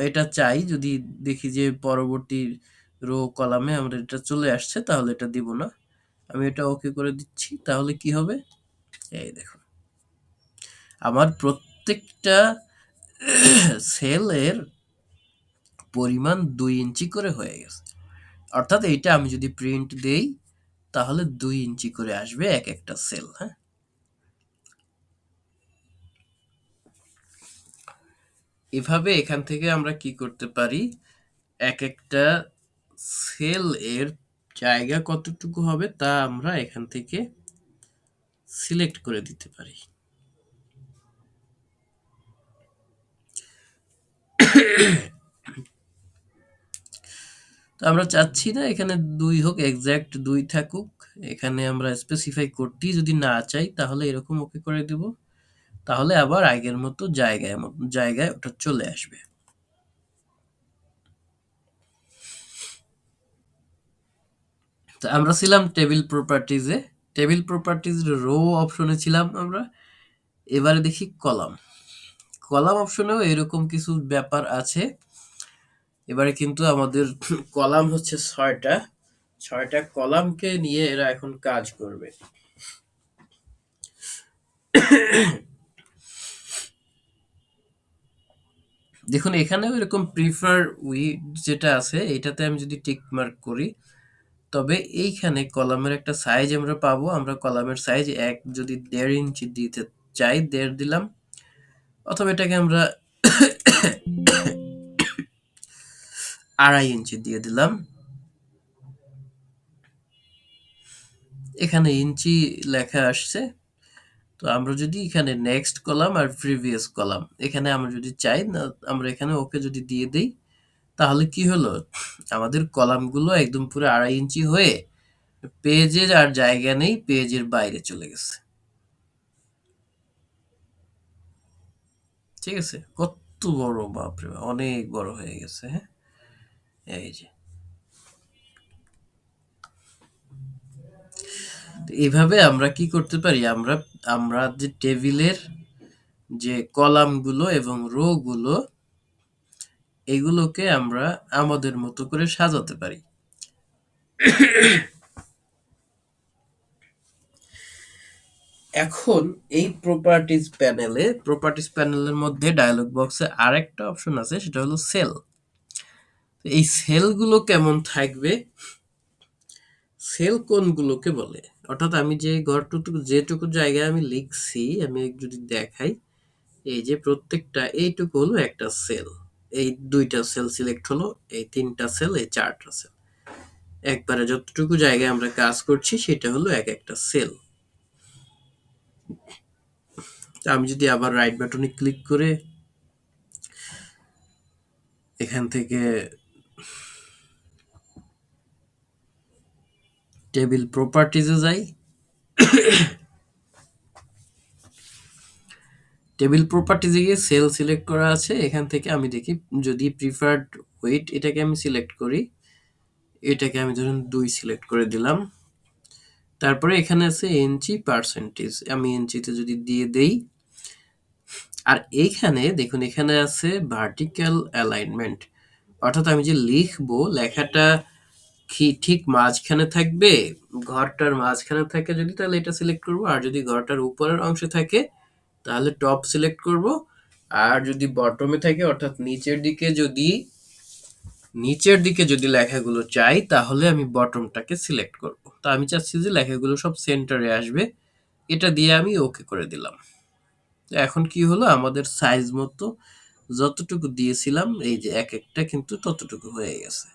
এটা চাই, যদি দেখি যে পরবর্তী রো কলামে আমরা এটা চলে আসছে তাহলে এটা দিব না, আমি এটা ওকে করে দিচ্ছি। তাহলে কি হবে, এই দেখুন আমার প্রত্যেকটা সেলের পরিমাণ 2 ইঞ্চি করে হয়ে গেছে। অর্থাৎ এইটা আমি যদি প্রিন্ট দেই তাহলে 2 ইঞ্চি করে আসবে এক একটা সেল। হ্যাঁ, এভাবে এখান থেকে আমরা কি করতে পারি, এক একটা সেল এর জায়গা কতটুকু হবে তা আমরা এখান থেকে সিলেক্ট করে দিতে পারি। তো আমরা চাচ্ছি না এখানে ২ হোক, এক্সাক্ট ২ থাকুক। এখানে আমরা স্পেসিফাই করতেই যদি না চাই তাহলে এরকম ওকে করে দেব। তাহলে আবার আগের মতো জায়গায় ওটা চলে আসবে। তো আমরা ছিলাম টেবিল প্রপার্টিজে। টেবিল প্রপার্টিজ রো অপশনে ছিলাম আমরা। এবারে দেখি কলাম। কলাম অপশনেও এরকম কিছু ব্যাপার আছে। এবারে কিন্তু আমাদের কলাম হচ্ছে ৬টা। ৬টা কলামকে নিয়ে এরা এখন কাজ করবে। দেখুন এখানেও এরকম প্রিফার উইড যেটা আছে এটাতে আমি যদি টিক মার্ক করি, তবে এইখানে কলামের একটা সাইজ আমরা পাবো। আমরা কলামের সাইজ যদি ১.৫ ইঞ্চি দিতে চাই, ১.৫ দিলাম, অথবা এটাকে আমরা ২.৫ ইঞ্চি দিয়ে দিলাম। এখানে ইঞ্চি লেখা আসছে। তো আমরা যদি এখানে নেক্সট কলাম আর প্রিভিয়াস কলাম এখানে আমরা যদি চাই না, আমরা এখানে ওকে যদি দিয়ে দেই, তাহলে কি হলো, আমাদের কলামগুলো একদম পুরো ২.৫ ইঞ্চি হয়ে পেজের আর জায়গা নেই, পেজের বাইরে চলে গেছে। ঠিক আছে, কত বড়, বাপরে বাপ, অনেক বড় হয়ে গেছে। হ্যাঁ, এই যে তো এইভাবে আমরা কি করতে পারি, আমরা আমরা যে টেবিলের যে কলামগুলো এবং রো গুলো এগুলোকে আমরা আমাদের মতো করে সাজাতে পারি। এখন এই প্রপার্টিজ প্যানেলের মধ্যে ডায়লগ বক্সে আরেকটা অপশন আছে, সেটা হলো সেল। এই সেলগুলো কেমন থাকবে, সেল কোনগুলোকে বলে, অর্থাৎ আমি যে যেটুকু জায়গায় আমি লিখছি আমি যদি দেখাই, এই যে প্রত্যেকটা এইটুকু হলো একটা সেল। এই ২টা সেল সিলেক্ট হলো, এই ৩টা সেল, এই ৪টা সেল। একবারে যতটুকু জায়গায় আমরা কাজ করছি সেটা হলো এক একটা সেল। আমি যদি আবার রাইট বাটনে ক্লিক করে এখান থেকে টেবিল প্রপার্টিজে যাই, টেবিল প্রপার্টিজে গিয়ে সেল সিলেক্ট করা আছে। এখান থেকে আমি দেখি যদি প্রিফার্ড ওয়েট এটাকে আমি সিলেক্ট করি, এটাকে আমি ধরুন ২ সিলেক্ট করে দিলাম। তারপরে এখানে আছে ইঞ্চি পার্সেন্টেজ, আমি ইঞ্চিতে যদি দিয়ে দেই, আর এইখানে দেখুন এখানে আছে ভার্টিক্যাল অ্যালাইনমেন্ট, অর্থাৎ আমি যে লিখবো লেখাটা কি ঠিক মাঝখানে থাকবে, ঘরটার মাঝখানে থাকে যদি তাহলে এটা সিলেক্ট করব, আর যদি ঘরটার উপরের অংশে থাকে তাহলে টপ সিলেক্ট করব, আর যদি বটমে থাকে অর্থাৎ নিচের দিকে যদি লেখাগুলো চাই তাহলে আমি বটমটাকে সিলেক্ট করব। তো আমি চাচ্ছি যে লেখাগুলো সব সেন্টারে আসবে, এটা দিয়ে আমি ওকে করে দিলাম। তো এখন কি হলো, আমাদের সাইজ মতো যতটুকু দিয়েছিলাম এই যে এক একটা কিন্তু ততটুকু হয়ে গেছে।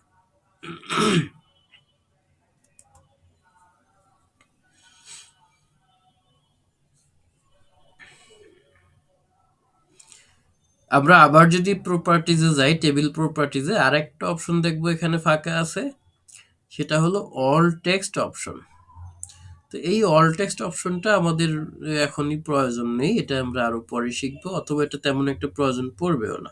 আমরা আবার যদি প্রপার্টিজে যাই, টেবিল প্রপার্টিজে আরেকটা অপশন দেখবো এখানে ফাঁকা আছে, সেটা হলো অল টেক্সট অপশন। তো এই অল টেক্সট অপশনটা আমাদের এখনই প্রয়োজন নেই, এটা আমরা আরো পরে শিখবো, অথবা এটা তেমন একটা প্রয়োজন পড়বেও না।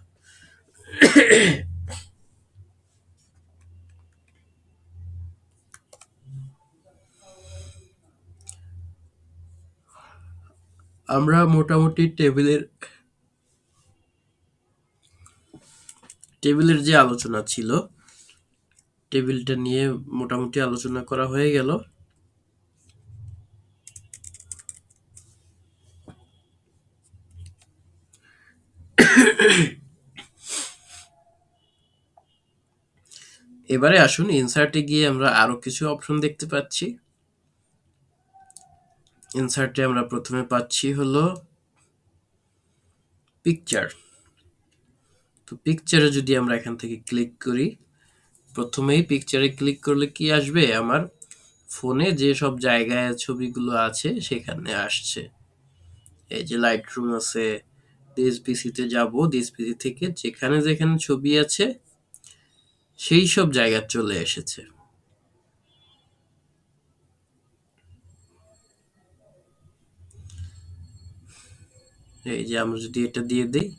আমরা মোটামুটি টেবিলের যে আলোচনা ছিল, টেবিলটা নিয়ে মোটামুটি আলোচনা করা হয়ে গেল। এবারে আসুন ইনসার্টে গিয়ে আমরা আরো কিছু অপশন দেখতে পাচ্ছি। ইনসার্টে আমরা প্রথমে পাচ্ছি হলো পিকচার। তো পিকচারে যদি আমরা এখান থেকে ক্লিক করি, প্রথমেই পিকচারে ক্লিক করলে কি আসবে, আমার ফোনে যে সব জায়গায় ছবিগুলো আছে সেখানে আসছে। এই যে লাইট রুম আছে, ডিএসপিসিতে যাব, ডিএসপিসি থেকে যেখানে যেখানে ছবি আছে সেই সব জায়গা চলে এসেছে। এই যে আমরা যদি এটা দিয়ে দেই,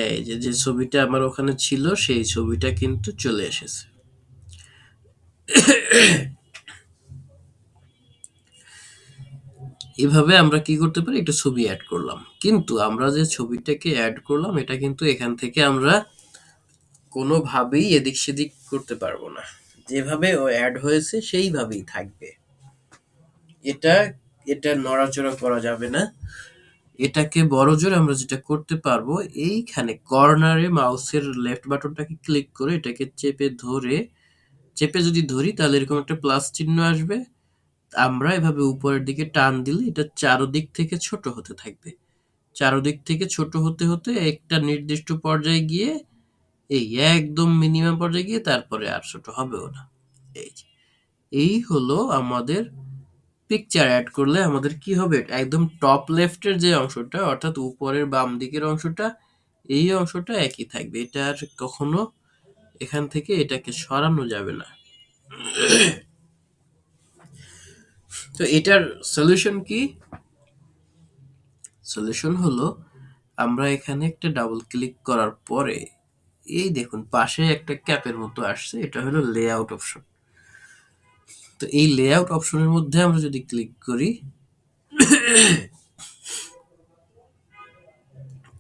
এই যে যে ছবিটা আমার ওখানে ছিল সেই ছবিটা কিন্তু চলে এসেছে। এভাবে আমরা কি করতে পারি, একটা ছবি অ্যাড করলাম, কিন্তু আমরা যে ছবিটাকে অ্যাড করলাম এটা কিন্তু এখান থেকে আমরা কোনোভাবেই এদিক সেদিক করতে পারবো না। যেভাবে ও অ্যাড হয়েছে সেইভাবেই থাকবে। এটা এটা নড়াচড়া করা যাবে না। এটাকে বড়জোর আমরা যেটা করতে পারবো, এইখানে কর্নারে মাউসের লেফট বাটনটাকে ক্লিক করে এটাকে চেপে যদি ধরি তাহলে এরকম একটা প্লাস চিহ্ন আসবে। আমরা এভাবে উপরের দিকে টান দিলে এটা চারদিক থেকে ছোট হতে থাকবে। চারদিক থেকে ছোট হতে হতে একটা নির্দিষ্ট পর্যায়ে গিয়ে, এই একদম মিনিমাম পর্যায়ে গিয়ে তারপরে আর ছোট হবেও না। এই যে, এই হলো আমাদের পিকচার অ্যাড করলে আমাদের কি হবে, একদম টপ লেফটের যে অংশটা অর্থাৎ উপরের বাম দিকের অংশটা, এই অংশটা একই থাকবে। এটা আর কখনো এখান থেকে এটাকে সরানো যাবে না। তো এটার সলিউশন কি? সলিউশন হলো, আমরা এখানে একটা ডাবল ক্লিক করার পরে এই দেখুন পাশে একটা ক্যাপের মতো আসছে, এটা হলো লেআউট অপশন। তো এই লেআউট অপশনের মধ্যে আমরা যদি ক্লিক করি,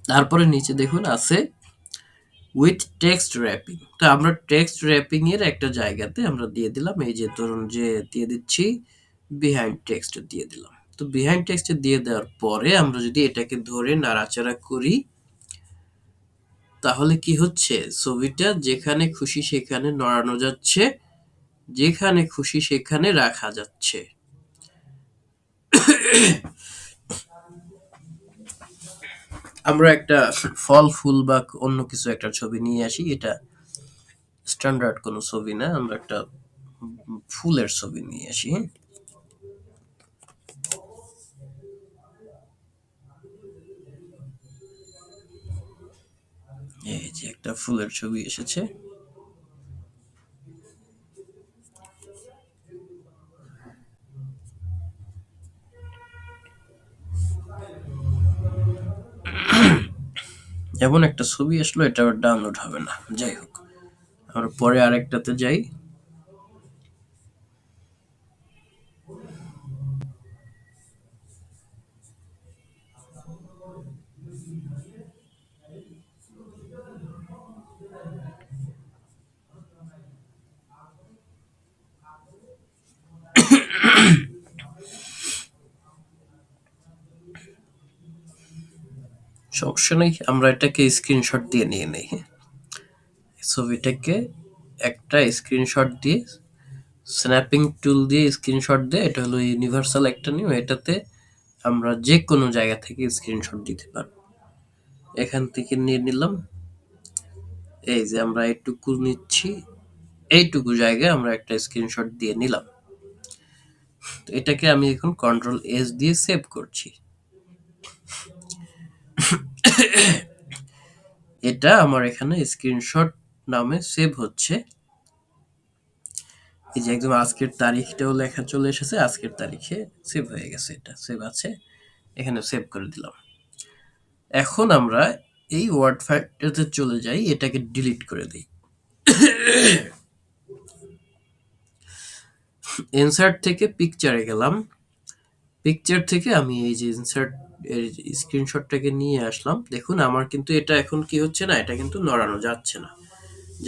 তারপরে নিচে দেখুন আছে উইথ টেক্সট র্যাপিং। তো আমরা টেক্সট র্যাপিং এর একটা জায়গাতে আমরা দিয়ে দিলাম, এই যে ধরুন যে দিয়ে দিচ্ছি বিহাইন্ড টেক্সট দিয়ে দিলাম। তো বিহাইন্ড টেক্সট দিয়ে দেওয়ার পরে আমরা যদি এটাকে ধরে নাড়াচাড়া করি, তাহলে কি হচ্ছে, ছবিটা যেখানে খুশি সেখানে নড়ানো যাচ্ছে, যেখানে খুশি সেখানে রাখা যাচ্ছে। আমরা একটা ফল ফুল বা অন্য কিছু একটা ছবি নিয়ে আসি, এটা স্ট্যান্ডার্ড কোনো ছবি না, আমরা একটা ফুলের ছবি নিয়ে আসি। হ্যাঁ? এই যে একটা ফুলের ছবি এসেছে। এমন একটা ছবি আসলো, এটা আবার ডাউনলোড হবে না। যাই হোক, আমরা পরে আরেকটাতে যাই। সমস্যা নেই, আমরা এটাকে স্ক্রিনশট দিয়ে নিয়ে নেই। হ্যাঁ? ছবিটাকে একটা স্ক্রিনশট দিয়ে, স্ন্যাপিং টুল দিয়ে স্ক্রিনশট দিয়ে, এটা হলো ইউনিভার্সাল একটা নিয়ম, এটাতে আমরা যে কোনো জায়গা থেকে স্ক্রিনশট দিতে পারবো। এখান থেকে নিয়ে নিলাম, এই যে আমরা এইটুকু নিচ্ছি, এইটুকু জায়গায় আমরা একটা স্ক্রিনশট দিয়ে নিলাম। তো এটাকে আমি এখন কন্ট্রোল এস দিয়ে সেভ করছি। এটা আমার এখানে স্ক্রিনশট নামে সেভ হচ্ছে। এই যে একদম আজকের তারিখটাও লেখা চলে এসেছে, আজকের তারিখে সেভ হয়ে গেছে, এটা সেভ আছে, এখানে সেভ করে দিলাম। এখন আমরা এই ওয়ার্ড ফাইলটাতে চলে যাই, এটাকে ডিলিট করে দিই। ইনসার্ট থেকে পিকচারে গেলাম, পিকচার থেকে আমি এই যে ইনসার্ট এর স্ক্রিনশটটাকে নিয়ে আসলাম। দেখুন আমার কিন্তু এটা এখন কি হচ্ছে না, এটা কিন্তু নড়ানো যাচ্ছে না,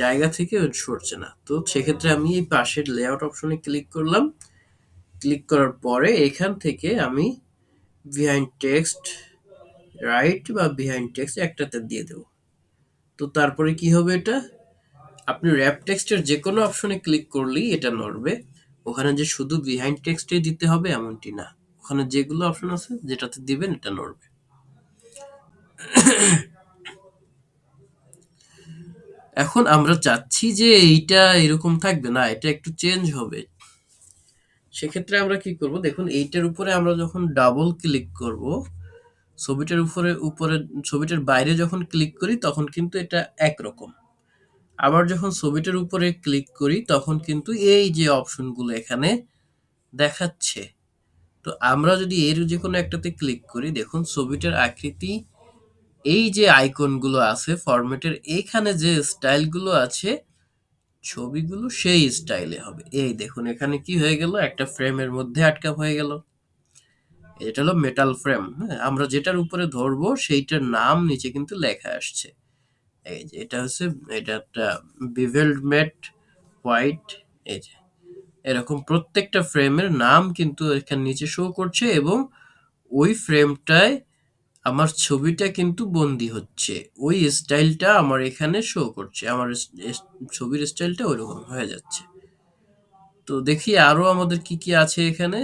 জায়গা থেকে সরছে না। তো সেক্ষেত্রে আমি এই পাশের লেআউট অপশনে ক্লিক করলাম, ক্লিক করার পরে এখান থেকে আমি বিহাইন্ড টেক্সট রাইট বা বিহাইন্ড টেক্সট একটাতে দিয়ে দেব। তো তারপরে কি হবে, এটা আপনি র‍্যাপ টেক্সটের যে কোনো অপশনে ক্লিক করলেই এটা নড়বে। ওখানে যে শুধু বিহাইন্ড টেক্সটই দিতে হবে এমনটি না, ওখানে যেগুলো অপশন আছে যেটাতে দিবেন এটা নড়বে। এখন আমরা চাচ্ছি যে এইটা এরকম থাকবে না, এটা একটু চেঞ্জ হবে। সেক্ষেত্রে আমরা কি করব, দেখুন এইটার উপরে আমরা যখন ডাবল ক্লিক করব, ছবিটার উপরে উপরে ছবিটার বাইরে যখন ক্লিক করি তখন কিন্তু এটা একরকম। আবার যখন ছবিটার উপরে ক্লিক করি তখন কিন্তু এই যে অপশনগুলো এখানে দেখাচ্ছে। তো আমরা যদি এর যে কোনো একটাতে ক্লিক করি, দেখুন ছবিটার আকৃতি, এই যে আইকনগুলো আছে ফরম্যাটের, এইখানে যে স্টাইলগুলো আছে ছবিগুলো সেই স্টাইলে হবে। এই দেখুন এখানে কি হয়ে গেল, একটা ফ্রেমের মধ্যে আটকা হয়ে গেল। এটা হলো মেটাল ফ্রেম। হ্যাঁ, আমরা যেটার উপরে ধরবো সেইটার নাম নিচে কিন্তু লেখা আসছে। এই যে এটা হচ্ছে, এটা একটা বিভেলড ম্যাট হোয়াইট। এই যে এরকম প্রত্যেকটা ফ্রেমের নাম কিন্তু এখানে নিচে শো করছে, এবং ওই ফ্রেমটায় আমার ছবিটা কিন্তু বন্দি হচ্ছে। ওই স্টাইলটা আমার এখানে শো করছে, আমার ছবির স্টাইলটা ওইরকম হয়ে যাচ্ছে। তো দেখি আরো আমাদের কি কি আছে এখানে।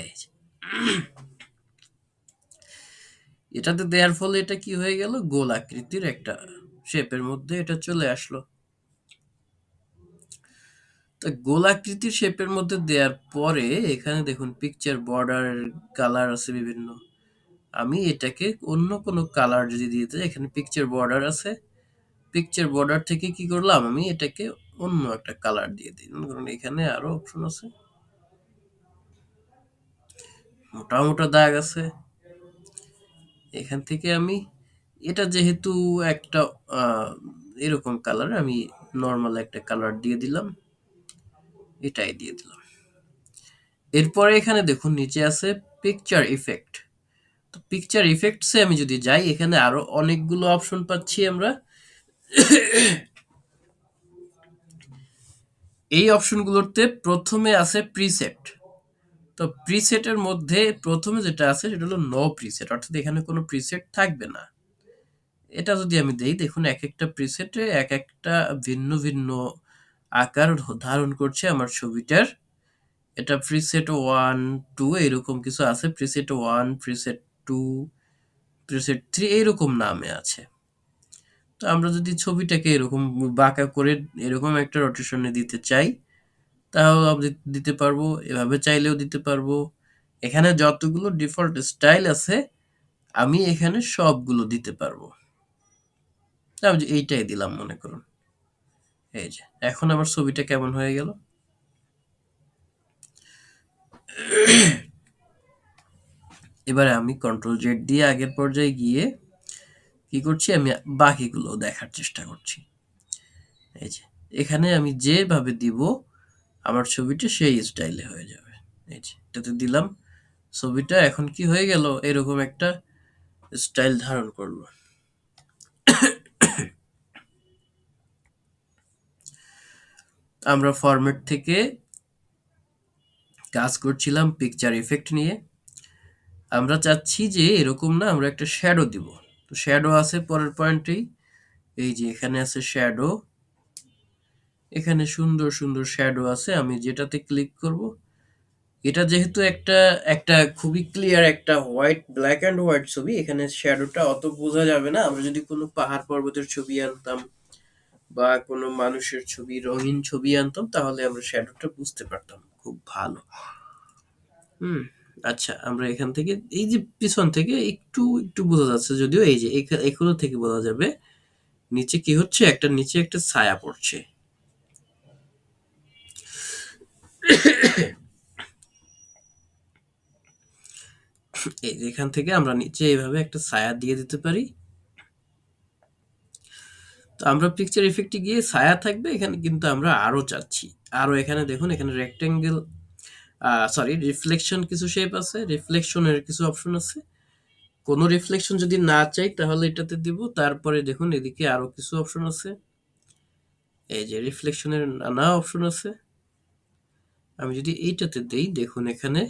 এই যে, এটাতে দেওয়ার ফলে এটা কি হয়ে গেল, গোল আকৃতির একটা শেপের মধ্যে এটা চলে আসলো। তো গোল আকৃতির শেপের মধ্যে দেওয়ার পরে এখানে দেখুন পিকচার বর্ডার কালার আছে বিভিন্ন। আমি এটাকে অন্য কোনো কালার যদি দিতে চাই, এখানে পিকচার বর্ডার আছে, পিকচার বর্ডার থেকে কি করলাম, আমি এটাকে অন্য একটা কালার দিয়ে দিই। কারণ এখানে আরো অপশন আছে, মোটা মোটা দাগ আছে। এখান থেকে আমি এটা যেহেতু একটা আহ, এরকম কালার, আমি নর্মাল একটা কালার দিয়ে দিলাম, এটাই দিয়ে দিলাম। এরপরে এখানে দেখুন নিচে আছে পিকচার ইফেক্ট। তো পিকচার ইফেক্টসে আমি যদি যাই, এখানে আরো অনেকগুলো অপশন পাচ্ছি আমরা। এই অপশনগুলোতে প্রথমে আছে প্রিসেট। তো প্রিসেটের মধ্যে প্রথমে যেটা আছে সেটা হলো নো প্রিসেট, অর্থাৎ এখানে কোনো প্রিসেট থাকবে না। এটা যদি আমি দেই, দেখুন এক একটা প্রিসেটে এক একটা ভিন্ন ভিন্ন আকার ধারণ করছে আমার ছবিটার। এটা প্রিসেট ওয়ান, টু এরকম কিছু আছে, preset one, preset two, preset three এরকম নামে আছে। তো আমরা যদি ছবিটাকে এরকম বাঁকা করে এরকম একটা রোটেশনে দিতে চাই, তাও আমরা দিতে পারবো, এভাবে চাইলেও দিতে পারবো। এখানে যতগুলো ডিফল্ট স্টাইল আছে আমি এখানে সবগুলো দিতে পারবো। আমি যে এইটাই দিলাম মনে করুন। এই যে এখন আমার ছবিটা কেমন হয়ে গেল। এবারে আমি কন্ট্রোল জেড দিয়ে আগের পর্যায়ে গিয়ে কি করছি, আমি বাকিগুলো দেখার চেষ্টা করছি। এই যে এখানে আমি যেভাবে দিব আমার ছবিটা সেই স্টাইলে হয়ে যাবে। এই যে এটাতে দিলাম, ছবিটা এখন কি হয়ে গেল, এরকম একটা স্টাইল ধারণ করলো। আমরা ফরম্যাট থেকে কাজ করছিলাম পিকচার ইফেক্ট নিয়ে। আমরা চাচ্ছি যে এরকম না, আমরা একটা শ্যাডো দিব। তো শ্যাডো আছে পরের পয়েন্টেই, এই যে এখানে আছে শ্যাডো, এখানে সুন্দর সুন্দর শ্যাডো আছে। আমি যেটাতে ক্লিক করব, এটা যেহেতু একটা একটা খুবই ক্লিয়ার একটা হোয়াইট, ব্ল্যাক অ্যান্ড হোয়াইট ছবি, এখানে শ্যাডোটা অত বোঝা যাবে না। আমরা যদি কোনো পাহাড় পর্বতের ছবি আনতাম বা কোনো মানুষের ছবি, রঙিন ছবি আনতাম, তাহলে আমরা শ্যাডোটা বুঝতে পারতাম খুব ভালো। হুম। আচ্ছা, আমরা এখান থেকে এই যে পিছন থেকে একটু একটু বোঝা যাচ্ছে, যদিও এই যে এগুলো থেকে বোঝা যাবে নিচে কি হচ্ছে, একটা নিচে একটা ছায়া পড়ছে। এই যে এখান থেকে আমরা নিচে এইভাবে একটা ছায়া দিয়ে দিতে পারি। তো আমরা পিকচার ইফেক্টে গিয়ে ছায়া থাকবে এখানে, কিন্তু আমরা আরো চাচ্ছি আরো। এখানে দেখুন, এখানে রেক্টেঙ্গেল, সরি রিফ্লেকশন কিছু শেপ আছে, রিফ্লেকশনের কিছু অপশন আছে। কোনো রিফ্লেকশন যদি না চাই তাহলে এটাতে দিব। তারপরে দেখুন এদিকে আরো কিছু অপশন আছে, এই যে রিফ্লেকশনের নানা অপশন আছে। আমি যদি এইটাতে দেই, দেখুন এখানে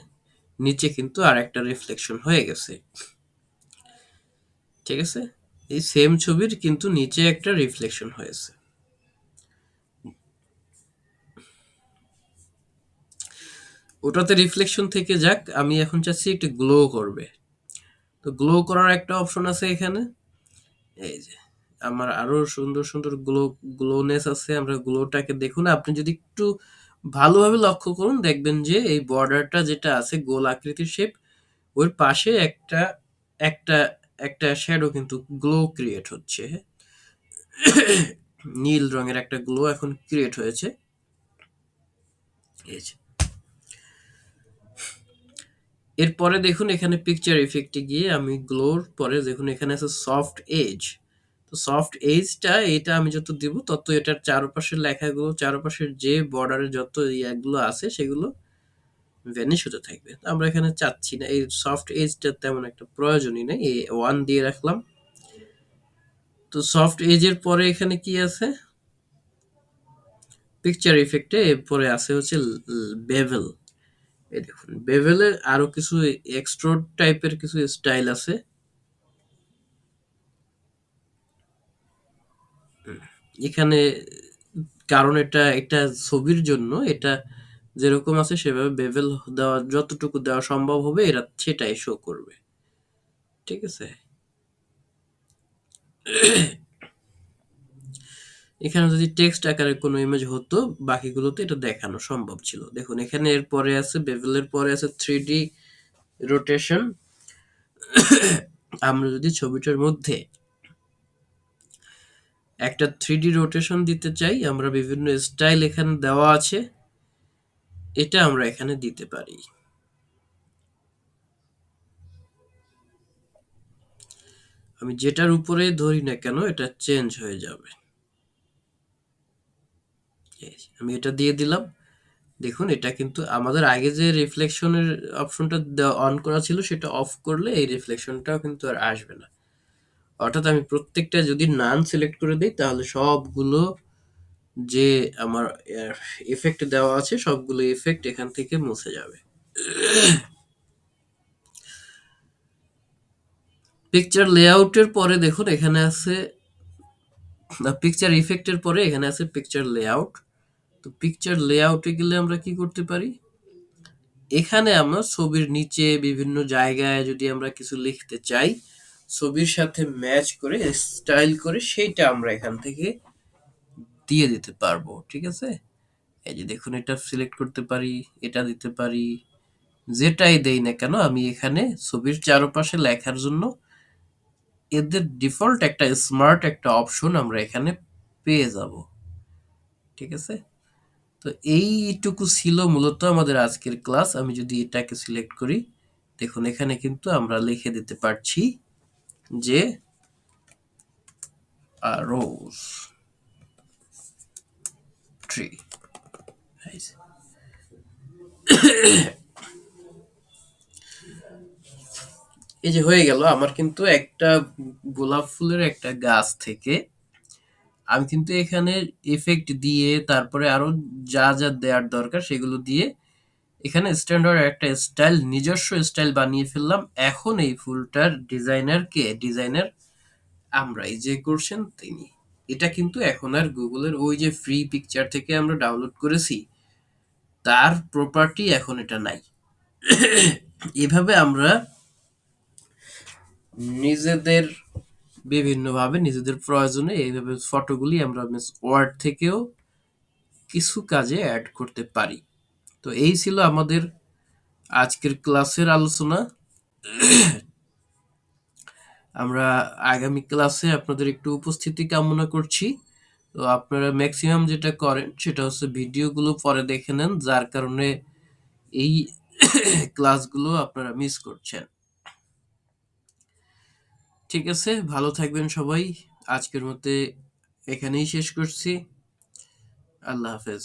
নিচে কিন্তু আর একটা রিফ্লেকশন হয়ে গেছে। ঠিক আছে, এই সেম ছবির কিন্তু নিচে একটা রিফ্লেকশন হয়েছে। ওটাতে রিফ্লেকশন থেকে যাক, আমি এখন চাচ্ছি একটু গ্লো করবে। তো গ্লো করার একটা অপশন আছে এখানে, এই যে আমার আরো সুন্দর সুন্দর গ্লোনেস আছে, আমরা গ্লোটাকে দেখুন। আপনি যদি একটু ভালোভাবে লক্ষ্য করুন দেখবেন যে এই বর্ডারটা যেটা আছে গোল আকৃতির শেপ, ওর পাশে একটা একটা একটা শ্যাডো কিন্তু গ্লো ক্রিয়েট হচ্ছে, হ্যাঁ? নীল রঙের একটা গ্লো এখন ক্রিয়েট হয়েছে। এই যে এরপরে দেখুন এখানে পিকচার ইফেক্টে গিয়ে আমি গ্লোর পরে দেখুন এখানে আছে সফট এজ। তো সফট এজটা এটা আমি যত দিব তত এটার চারপাশের লেখাগুলো, চারপাশের যে বর্ডারে যত ইয়াগুলো আছে সেগুলো ভ্যানিশ হতে থাকবে। তো আমরা এখানে চাচ্ছি না, এই সফট এজটা তেমন একটা প্রয়োজনই নেই, এই ওয়ান দিয়ে রাখলাম। তো সফট এজের পরে এখানে কি আছে, পিকচার ইফেক্টে পরে আছে হচ্ছে বেভেল। এই দেখুন বেভেলের আরো কিছু এক্সট্রোড টাইপের কিছু স্টাইল আছে এখানে, কারণ এটা একটা ছবির জন্য এটা যেরকম আছে সেভাবে বেভেল দেওয়া, যতটুকু দেওয়া সম্ভব হবে এরা সেটাই শো করবে। ঠিক আছে, এখানে যদি টেক্সট আকারে কোনো ইমেজ হতো বাকিগুলোতে এটা দেখানো সম্ভব ছিল। দেখুন এখানে এর পরে আছে বেভেলের পরে আছে 3D রোটেশন। আমরা যদি ছবিটার মধ্যে একটা 3D রোটেশন দিতে চাই, আমরা বিভিন্ন স্টাইল এখানে দেওয়া আছে, এটা আমরা এখানে দিতে পারি। আমি যেটার উপরে ধরি না কেন এটা চেঞ্জ হয়ে যাবে। এই যে, আমি এটা দিয়ে দিলাম। দেখুন এটা কিন্তু আমাদের আগে যে রিফ্লেকশনের অপশনটা অন করা ছিল সেটা অফ করলে এই রিফ্লেকশনটাও কিন্তু আর আসবে না। অর্থাৎ আমি প্রত্যেকটা যদি নান সিলেক্ট করে দিই তাহলে সবগুলো যে আমার ইফেক্ট দেওয়া আছে সবগুলো ইফেক্ট এখান থেকে মুছে যাবে। পিকচার লেআউটের পরে দেখুন এখানে আছে পিকচার ইফেক্টের পরে এখানে আছে পিকচার লেআউট। তো পিকচার লেআউটে গেলে আমরা কি করতে পারি, এখানে আমরা ছবির নিচে বিভিন্ন জায়গায় যদি আমরা কিছু লিখতে চাই ছবির সাথে ম্যাচ করে স্টাইল করে সেইটা আমরা এখান থেকে দিয়ে দিতে পারবো। ঠিক আছে, এই যে দেখুন এটা সিলেক্ট করতে পারি, এটা দিতে পারি, যেটাই দেই না কেন আমি এখানে ছবির চারপাশে লেখার জন্য এদের ডিফল্ট একটা স্মার্ট একটা অপশন আমরা এখানে পেয়ে যাব। ঠিক আছে, তো এইটুকু ছিল মূলত আমাদের আজকের ক্লাস। আমি যদি এটাকে সিলেক্ট করি দেখুন এখানে কিন্তু আমরা লিখে দিতে পারছি যে রোজ ট্রি। এই যে হয়ে গেল আমার কিন্তু একটা গোলাপ ফুলের একটা গাছ থেকে আমি কিন্তু এখানে ইফেক্ট দিয়ে তারপরে আরো যা যা দেওয়ার দরকার সেগুলো দিয়ে এখানে স্ট্যান্ডার্ড একটা স্টাইল, নিজস্ব স্টাইল বানিয়ে ফেললাম। এখন এই ফুলটার ডিজাইনার কে, ডিজাইনার আমরাই যে করছেন তিনি। এটা কিন্তু এখন আর গুগলের ওই যে ফ্রি পিকচার থেকে আমরা ডাউনলোড করেছি তার প্রপার্টি এখন এটা নাই। এভাবে আমরা নিজেদের বিভিন্নভাবে নিজেদের প্রয়োজনে এইভাবে ফটোগুলি আমরা মিস ওয়ার্ড থেকেও কিছু কাজে অ্যাড করতে পারি। তো এই ছিল আমাদের আজকের ক্লাসের আলোচনা। আমরা আগামী ক্লাসে আপনাদের একটু উপস্থিতি কামনা করছি। তো আপনারা ম্যাক্সিমাম যেটা করেন সেটা হচ্ছে ভিডিওগুলো পরে দেখে নেন, যার কারণে এই ক্লাসগুলো আপনারা মিস করছেন। ঠিক আছে, ভালো থাকবেন সবাই। আজকের মতে এখানেই শেষ করছি। আল্লাহ হাফেজ।